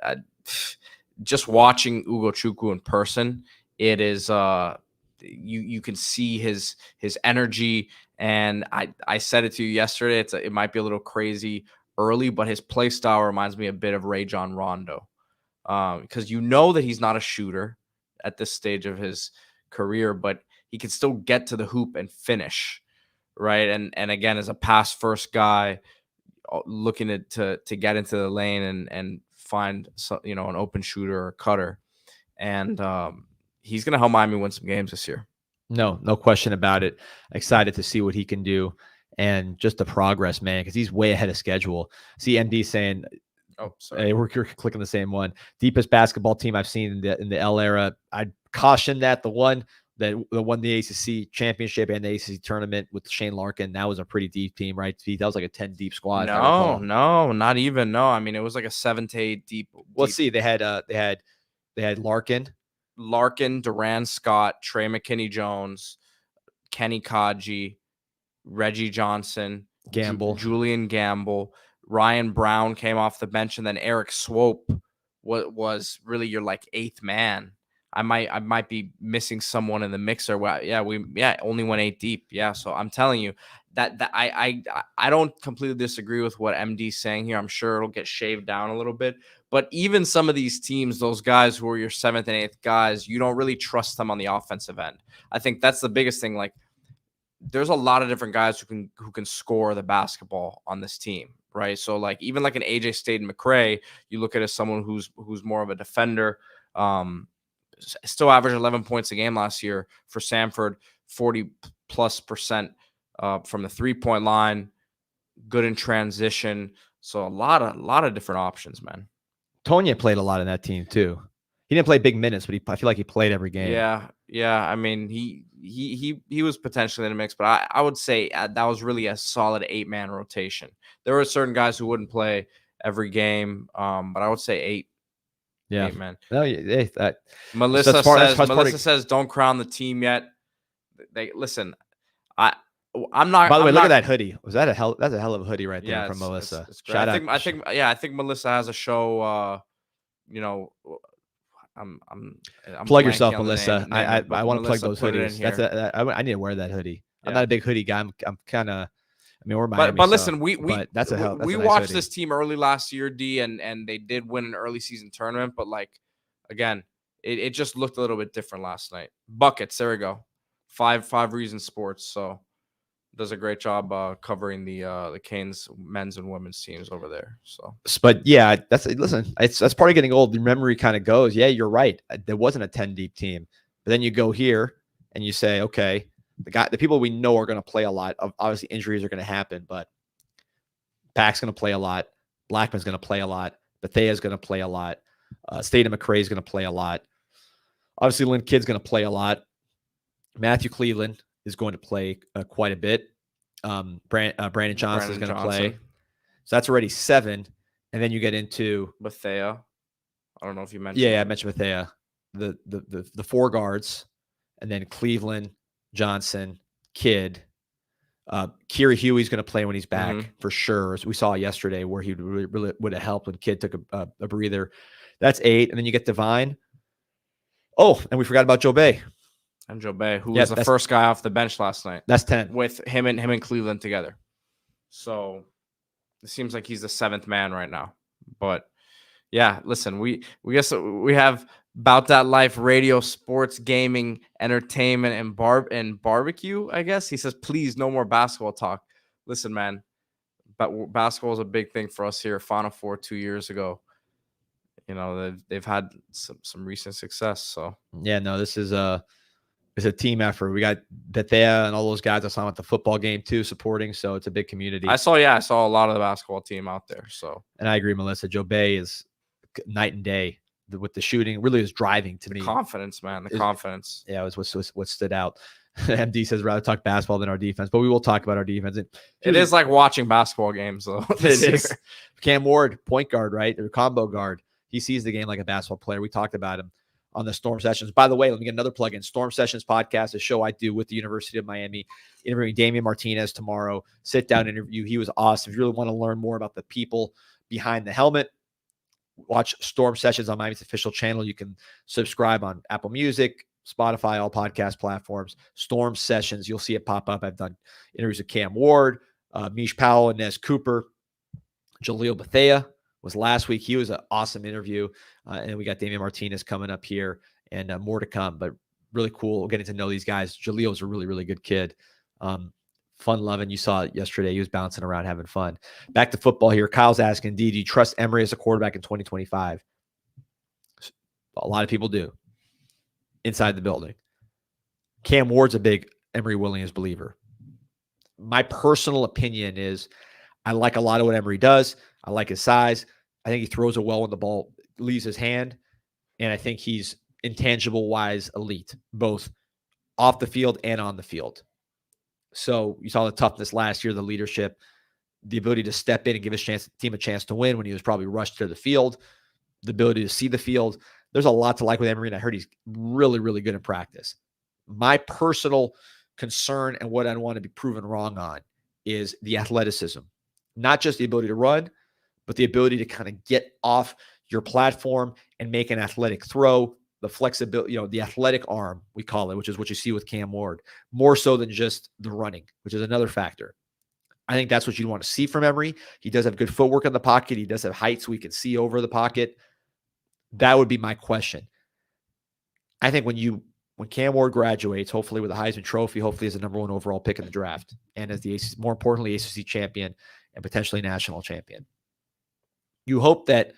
just watching Ugochukwu in person, it is you can see his energy. And I said it to you yesterday. It might be a little crazy early, but his play style reminds me a bit of Rajon Rondo, because you know that he's not a shooter at this stage of his career, but he can still get to the hoop and finish, right? And again, as a pass first guy, looking to get into the lane and find an open shooter or cutter, and he's gonna help Miami win some games this year. No question about it. Excited to see what he can do and just the progress, man, because he's way ahead of schedule. See MD saying, oh, sorry, hey, we're clicking the same one. Deepest basketball team I've seen in the L era. I'd caution that the one that won the ACC championship and the ACC tournament with Shane Larkin, that was a pretty deep team, right? That was like a 10 deep squad. No, not even. No, I mean it was like a 7 to 8 deep. Well, let's see. They had Larkin, Duran Scott, Trey McKinney-Jones, Kenny Kaji, Reggie Johnson, Julian Gamble, Ryan Brown came off the bench, and then Eric Swope was really your like 8th man. I might be missing someone in the mixer. Well, we only went 8 deep. Yeah, so I'm telling you that I don't completely disagree with what MD's saying here. I'm sure it'll get shaved down a little bit, but even some of these teams, those guys who are your 7th and 8th guys, you don't really trust them on the offensive end. I think that's the biggest thing. Like, there's a lot of different guys who can score the basketball on this team, right? So like even like an AJ Staten-McRae, you look at as someone who's more of a defender. Still averaged 11 points a game last year for Samford, 40+% from the 3-point line, good in transition. So a lot of different options, man. Tonya played a lot in that team too. He didn't play big minutes, but I feel like he played every game. Yeah. I mean, he was potentially in the mix, but I would say that was really a solid 8-man rotation. There were certain guys who wouldn't play every game, but I would say 8. Yeah, 8, man. No, Melissa says don't crown the team yet. They listen. I'm not. By the way, look at that hoodie. That's a hell of a hoodie right there from Melissa. It's Shout out. I think Melissa has a show. I'm plug yourself, Melissa. I want to plug those hoodies. I need to wear that hoodie. I'm not a big hoodie guy. I'm kind of. I mean, we're Miami. But listen, we watched this team early last year, D, and they did win an early season tournament. But like, again, it just looked a little bit different last night. Buckets, there we go. Five Reasons Sports. So does a great job covering the Canes men's and women's teams over there. So, but yeah, that's part of getting old. The memory kind of goes. Yeah, you're right. There wasn't a 10 deep team, but then you go here and you say, okay. The people we know are going to play a lot. Obviously, injuries are going to happen, but Pack's going to play a lot. Blackman's going to play a lot. Bethea's going to play a lot. Staten-McRae is going to play a lot. Obviously, Lynn Kidd's going to play a lot. Matthew Cleveland is going to play quite a bit. Brandon Johnson is going to play. So that's already 7. And then you get into Bethea. I don't know if you mentioned. Yeah, I mentioned Bethea. The 4 guards, and then Cleveland, Johnson, Kidd. Kira Huey's going to play when he's back for sure. As we saw yesterday, where he really would have helped when Kidd took a breather. That's 8, and then you get Divine. Oh, and we forgot about Joe Bay. And Joe Bay, who was the first guy off the bench last night. That's 10 with him and Cleveland together. So it seems like he's the 7th man right now. But yeah, listen, we have About That Life radio, sports, gaming, entertainment, and barbecue, I guess. He says, please, no more basketball talk. Listen, man, but basketball is a big thing for us here. Final Four 2 years ago. You know, they've had some recent success. So yeah, no, this is it's a team effort. We got Bethea and all those guys I saw at the football game too supporting. So it's a big community. I saw a lot of the basketball team out there. So, and I agree, Melissa. Joe Bay is night and day with the shooting. Really is driving to me. Confidence, man. Confidence. Yeah, it was what stood out. MD says rather talk basketball than our defense, but we will talk about our defense. It is like watching basketball games, though. It is. Cam Ward, point guard, right? Or combo guard. He sees the game like a basketball player. We talked about him on the Storm Sessions. By the way, let me get another plug in. Storm Sessions podcast, a show I do with the University of Miami, interviewing Damian Martinez tomorrow. Sit down interview. He was awesome. If you really want to learn more about the people behind the helmet, watch Storm Sessions on Miami's official channel. You can subscribe on Apple Music, Spotify, all podcast platforms. Storm Sessions, you'll see it pop up. I've done interviews with Cam Ward, Mish Powell, and Nez Cooper. Jaleel Bethea was last week. He was an awesome interview. And we got Damian Martinez coming up here and more to come. But really cool getting to know these guys. Jaleel's a really, really good kid. Fun loving. You saw it yesterday. He was bouncing around having fun. Back to football here. Kyle's asking, do you trust Emory as a quarterback in 2025? A lot of people do inside the building. Cam Ward's a big Emory Williams believer. My personal opinion is I like a lot of what Emory does. I like his size. I think he throws it well when the ball leaves his hand. And I think he's intangible-wise elite, both off the field and on the field. So you saw the toughness last year, the leadership, the ability to step in and give his team a chance to win when he was probably rushed to the field, the ability to see the field. There's a lot to like with Emory, and I heard he's really, really good in practice. My personal concern and what I want to be proven wrong on is the athleticism, not just the ability to run, but the ability to kind of get off your platform and make an athletic throw, the flexibility, the athletic arm, we call it, which is what you see with Cam Ward, more so than just the running, which is another factor. I think that's what you want to see from Emory. He does have good footwork in the pocket. He does have height so we can see over the pocket. That would be my question. I think when Cam Ward graduates, hopefully with a Heisman Trophy, hopefully as the number 1 overall pick in the draft, and as the ACC, more importantly, ACC champion and potentially national champion, you hope that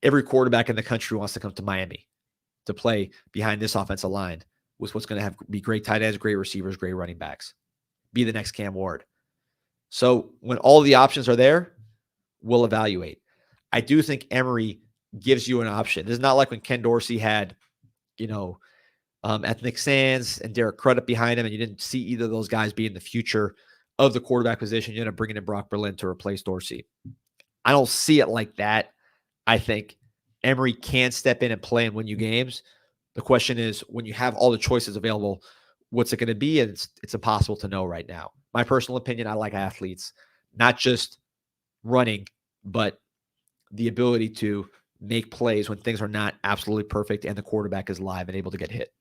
every quarterback in the country wants to come to Miami to play behind this offensive line with what's going to be great tight ends, great receivers, great running backs. Be the next Cam Ward. So when all the options are there, we'll evaluate. I do think Emory gives you an option. This is not like when Ken Dorsey had, Ethnic Sands and Derek Crudup behind him, and you didn't see either of those guys being the future of the quarterback position. You end up bringing in Brock Berlin to replace Dorsey. I don't see it like that. I think Emory can step in and play and win you games. The question is, when you have all the choices available, what's it going to be? And it's impossible to know right now. My personal opinion, I like athletes, not just running, but the ability to make plays when things are not absolutely perfect and the quarterback is live and able to get hit.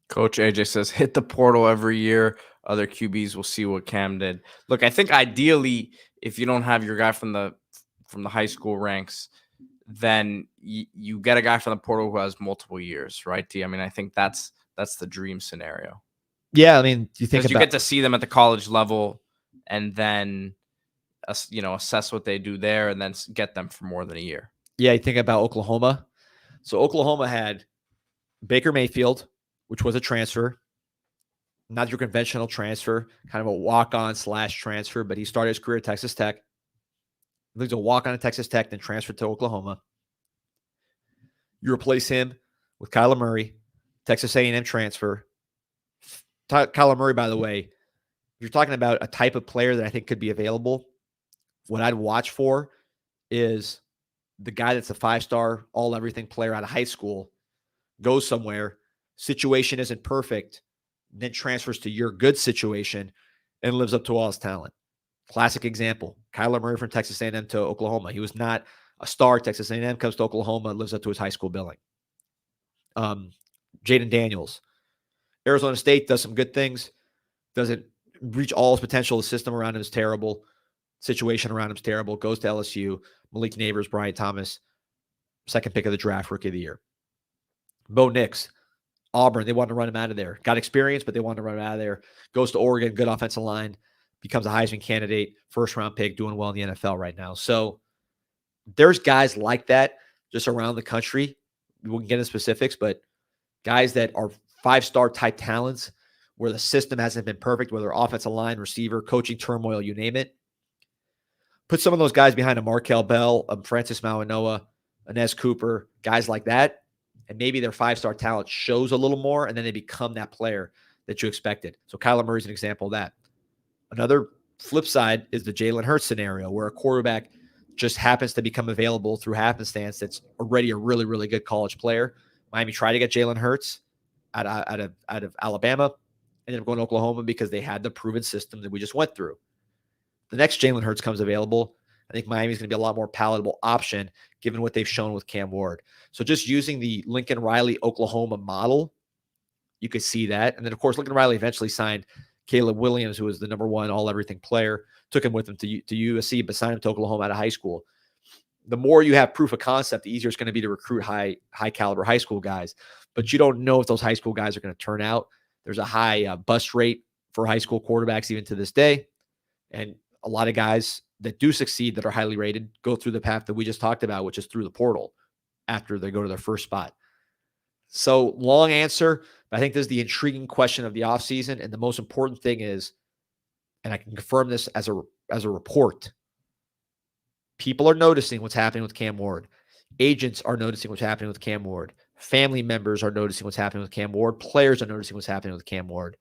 Coach AJ says, hit the portal every year. Other QBs will see what Cam did. Look, I think ideally, if you don't have your guy from the high school ranks, then you get a guy from the portal who has multiple years, right, D? I mean, I think that's the dream scenario. Yeah, I mean, you get to see them at the college level and then assess what they do there and then get them for more than a year. Yeah, you think about Oklahoma. So Oklahoma had Baker Mayfield, which was a transfer, not your conventional transfer, kind of a walk-on / transfer, but he started his career at Texas Tech. He was a walk-on at Texas Tech, then transferred to Oklahoma. You replace him with Kyler Murray, Texas A&M transfer. Kyler Murray, by the way, if you're talking about a type of player that I think could be available, what I'd watch for is the guy that's a 5-star all-everything player out of high school, goes somewhere, situation isn't perfect, then transfers to your good situation and lives up to all his talent. Classic example, Kyler Murray from Texas A&M to Oklahoma. He was not a star at Texas A&M, comes to Oklahoma, lives up to his high school billing. Jaden Daniels, Arizona State, does some good things, doesn't reach all his potential. The system around him is terrible. Situation around him is terrible. Goes to LSU. Malik Neighbors, Brian Thomas, second pick of the draft, rookie of the year. Bo Nix, Auburn, they wanted to run him out of there. Got experience, but they wanted to run him out of there. Goes to Oregon, good offensive line, becomes a Heisman candidate, first-round pick, doing well in the NFL right now. So there's guys like that just around the country. We can get into specifics, but guys that are 5-star type talents where the system hasn't been perfect, whether offensive line, receiver, coaching turmoil, you name it. Put some of those guys behind a Markel Bell, a Francis Mauanoa, a Nez Cooper, guys like that, and maybe their 5-star talent shows a little more, and then they become that player that you expected. So Kyler Murray's an example of that. Another flip side is the Jalen Hurts scenario, where a quarterback just happens to become available through happenstance that's already a really, really good college player. Miami tried to get Jalen Hurts out of Alabama, ended up going to Oklahoma because they had the proven system that we just went through. The next Jalen Hurts comes available. I think Miami's going to be a lot more palatable option given what they've shown with Cam Ward. So just using the Lincoln Riley, Oklahoma model, you could see that. And then, of course, Lincoln Riley eventually signed Caleb Williams, who was the #1 all-everything player, took him with him to USC, but signed him to Oklahoma out of high school. The more you have proof of concept, the easier it's going to be to recruit high caliber high school guys. But you don't know if those high school guys are going to turn out. There's a high bust rate for high school quarterbacks even to this day. And a lot of guys that do succeed that are highly rated go through the path that we just talked about, which is through the portal after they go to their first spot. So long answer, but I think this is the intriguing question of the offseason. And the most important thing is, and I can confirm this as a report, people are noticing what's happening with Cam Ward. Agents are noticing what's happening with Cam Ward. Family members are noticing what's happening with Cam Ward. Players are noticing what's happening with Cam Ward.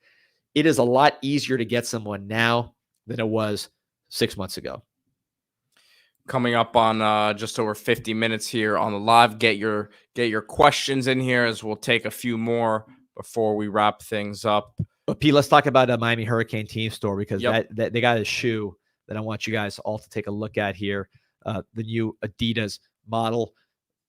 It is a lot easier to get someone now than it was 6 months ago. Coming up on just over 50 minutes here on the live. Get your questions in here as we'll take a few more before we wrap things up. But Pete, let's talk about a Miami Hurricane team store because Yep. that they got a shoe that I want you guys all to take a look at here. The new Adidas model,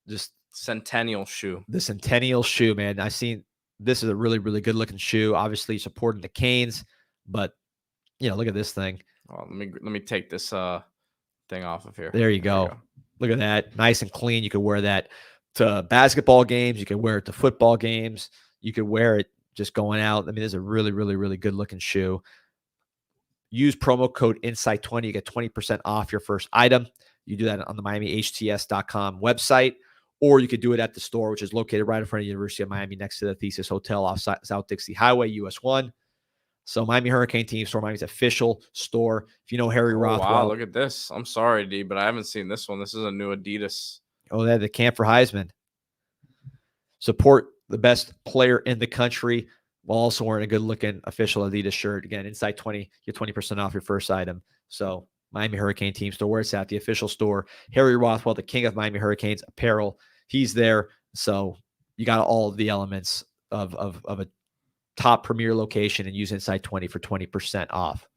just Centennial shoe. the Centennial shoe, man. I've seen this is a really, really good looking shoe. Obviously supporting the Canes, but look at this thing. Well, let me take this thing off of here. There you go. Look at that. Nice and clean. You could wear that to basketball games. You could wear it to football games. You could wear it just going out. I mean, it's a really, really, really good looking shoe. Use promo code INSIDE20. You get 20% off your first item. You do that on the MiamiHTS.com website, or you could do it at the store, which is located right in front of the University of Miami next to the Thesis Hotel off South Dixie Highway, US 1. So Miami Hurricane Team Store, Miami's official store. If you know Harry Rothwell. Wow, look at this. I'm sorry, D, but I haven't seen this one. This is a new Adidas. Oh, they had the Camp for Heisman. Support the best player in the country while also wearing a good-looking official Adidas shirt. Again, inside 20, get 20% off your first item. So Miami Hurricane Team Store, where it's at, the official store. Harry Rothwell, the king of Miami Hurricanes apparel, he's there. So you got all of the elements of a top premier location, and use Inside 20 for 20% off.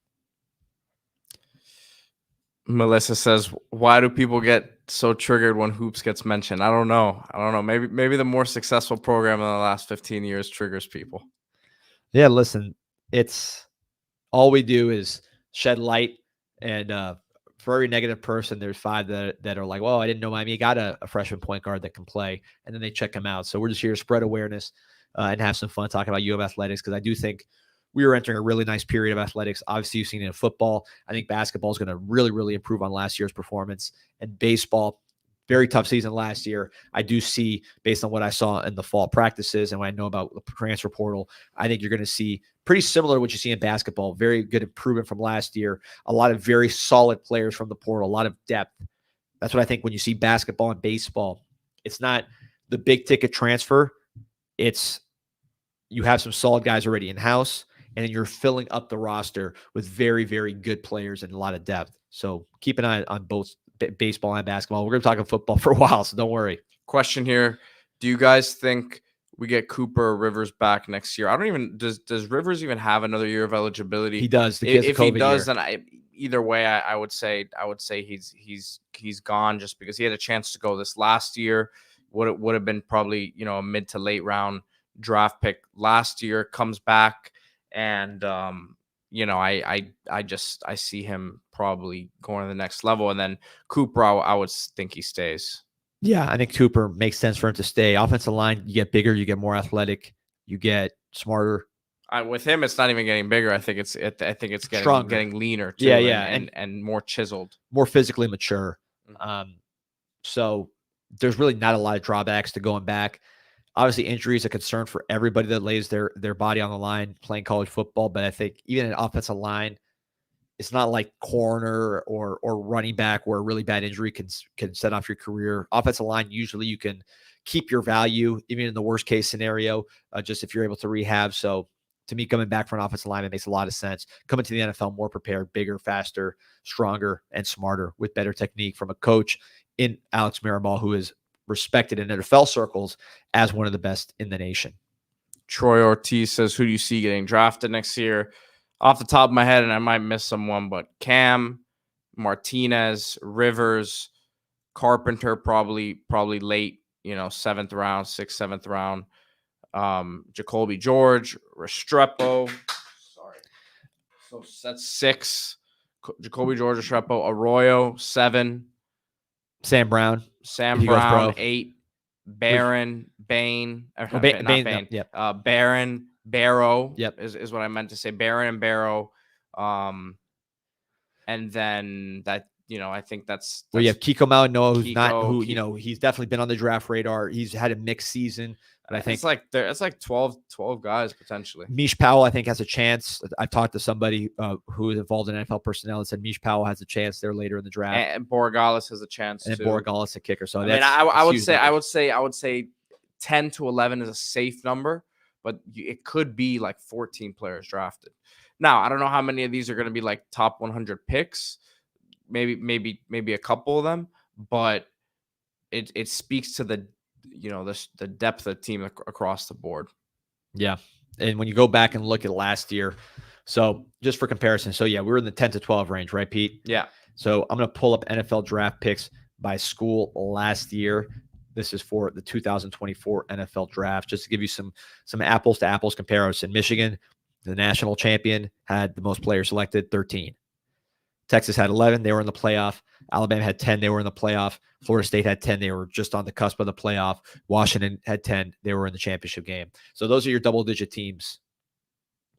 Melissa says, why do people get so triggered when hoops gets mentioned? I don't know. Maybe the more successful program in the last 15 years triggers people. Yeah, listen, it's all we do is shed light, and for every negative person, there's 5 that are like, well, I didn't know Miami got a freshman point guard that can play, and then they check him out. So we're just here to spread awareness and have some fun talking about U of athletics, because I do think we are entering a really nice period of athletics. Obviously, you've seen it in football. I think basketball is going to really, really improve on last year's performance. And baseball, very tough season last year. I do see, based on what I saw in the fall practices and what I know about the transfer portal, I think you're going to see pretty similar to what you see in basketball. Very good improvement from last year. A lot of very solid players from the portal, a lot of depth. That's what I think when you see basketball and baseball. It's not the big ticket transfer. It's you have some solid guys already in-house, and then you're filling up the roster with very, very good players and a lot of depth. So keep an eye on both baseball and basketball. We're going to talk football for a while, so don't worry. Question here. Do you guys think we get Cooper or Rivers back next year? Does Rivers even have another year of eligibility? He does. If he does, then either way, I would say he's gone, just because he had a chance to go this last year. Would have been probably a mid to late round draft pick last year. Comes back, and I see him probably going to the next level. And then Cooper, I would think he stays. Yeah, I think Cooper makes sense for him to stay. Offensive line, you get bigger, you get more athletic, you get smarter. With him, it's not even getting bigger. I think it's getting leaner too. Yeah, and more chiseled, more physically mature. Mm-hmm. So there's really not a lot of drawbacks to going back. Obviously, injury is a concern for everybody that lays their body on the line playing college football. But I think even an offensive line, it's not like corner or running back where a really bad injury can set off your career. Offensive line, usually you can keep your value, even in the worst case scenario, just if you're able to rehab. So to me, coming back for an offensive lineman makes a lot of sense. Coming to the NFL more prepared, bigger, faster, stronger, and smarter with better technique from a coach in Alex Mirabal, who is respected in NFL circles as one of the best in the nation. Troy Ortiz says, who do you see getting drafted next year? Off the top of my head, and I might miss someone, but Cam, Martinez, Rivers, Carpenter, probably late, 7th round, 6th, 7th round. Jacoby George, Restrepo. Sorry. So that's 6. Jacoby George, Restrepo, Arroyo, 7. Sam Brown. Sam Brown, 8. Barron, Bain, not Bain. No, Barron, Barrow. Yep. Is what I meant to say. Barron and Barrow. And then that, I think that's well, you have Kiko Malinois, who's Kiko, he's definitely been on the draft radar. He's had a mixed season, but I think it's like 12 guys potentially. Mish Powell, I think, has a chance. I've talked to somebody who is involved in NFL personnel and said Mish Powell has a chance there later in the draft. And Borregales has a chance and too. Borregales a kicker. So I would say 10 to 11 is a safe number, but it could be like 14 players drafted. Now, I don't know how many of these are going to be like top 100 picks. Maybe a couple of them, but it speaks to the the depth of the team across the board. Yeah. And when you go back and look at last year, so just for comparison, so yeah, we were in the 10 to 12 range, right, Pete? Yeah. So I'm going to pull up NFL draft picks by school last year. This is for the 2024 NFL draft, just to give you some apples to apples comparison. Michigan, the national champion, had the most players selected, 13. Texas had 11. They were in the playoff. Alabama had 10. They were in the playoff. Florida State had 10. They were just on the cusp of the playoff. Washington had 10. They were in the championship game. So those are your double-digit teams.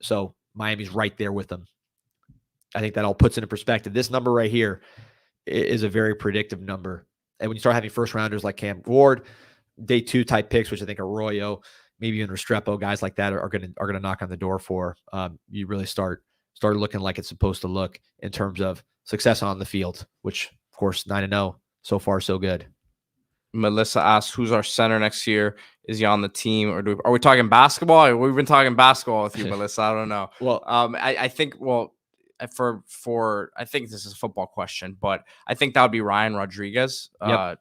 So Miami's right there with them. I think that all puts it in perspective. This number right here is a very predictive number. And when you start having first-rounders like Cam Ward, day 2 type picks, which I think Arroyo, maybe even Restrepo, guys like that are going to knock on the door for. You really start looking like it's supposed to look in terms of success on the field, which, of course, 9-0. So far, so good. Melissa asks, who's our center next year? Is he on the team? Or are we talking basketball? We've been talking basketball with you, Melissa. I don't know. Well, I think, I think this is a football question, but I think that would be Ryan Rodriguez. Yep.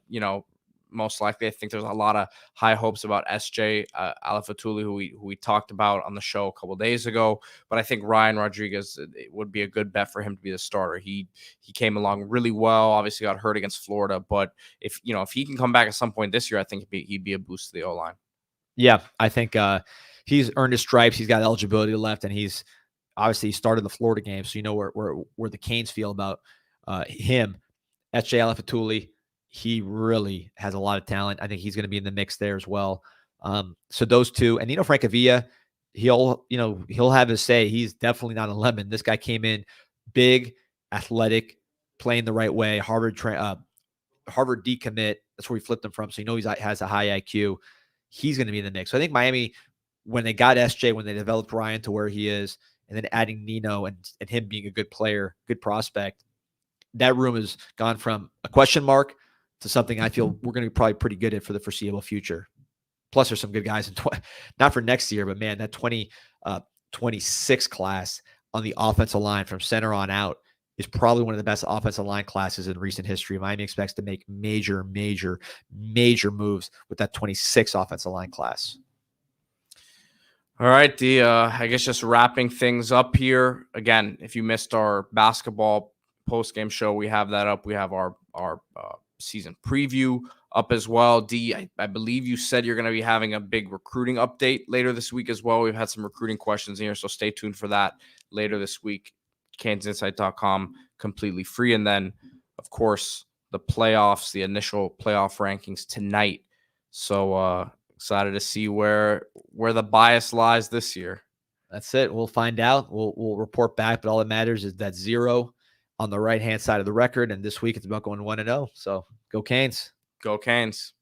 Most likely, I think there's a lot of high hopes about SJ Alafatuli, who we talked about on the show a couple of days ago. But I think Ryan Rodriguez, it would be a good bet for him to be the starter. He came along really well. Obviously, got hurt against Florida, but if he can come back at some point this year, I think he'd be a boost to the O-line. Yeah, I think he's earned his stripes. He's got eligibility left, and he's obviously started the Florida game, so where the Canes feel about him. SJ Alafatuli, he really has a lot of talent. I think he's going to be in the mix there as well. So those two, and Francavilla, he'll have his say. He's definitely not a lemon. This guy came in big, athletic, playing the right way. Harvard decommit. That's where we flipped him from. So he has a high IQ. He's going to be in the mix. So I think Miami, when they got SJ, when they developed Ryan to where he is, and then adding Nino and him being a good player, good prospect, that room has gone from a question mark to something I feel we're going to be probably pretty good at for the foreseeable future. Plus, there's some good guys in not for next year, but man, that 2026 class on the offensive line from center on out is probably one of the best offensive line classes in recent history. Miami expects to make major moves with that 26 offensive line class. All right, I guess just wrapping things up here. Again, if you missed our basketball post-game show, we have that up. We have our season preview up as well. I believe you said you're going to be having a big recruiting update later this week as well. We've had some recruiting questions in here, so stay tuned for that later this week. KansasInsight.com, completely free. And then, of course, the playoffs, the initial playoff rankings tonight. So excited to see where the bias lies this year. That's it. We'll find out. We'll report back, but all that matters is that 0 on the right-hand side of the record. And this week it's about going 1-0. So go Canes. Go Canes.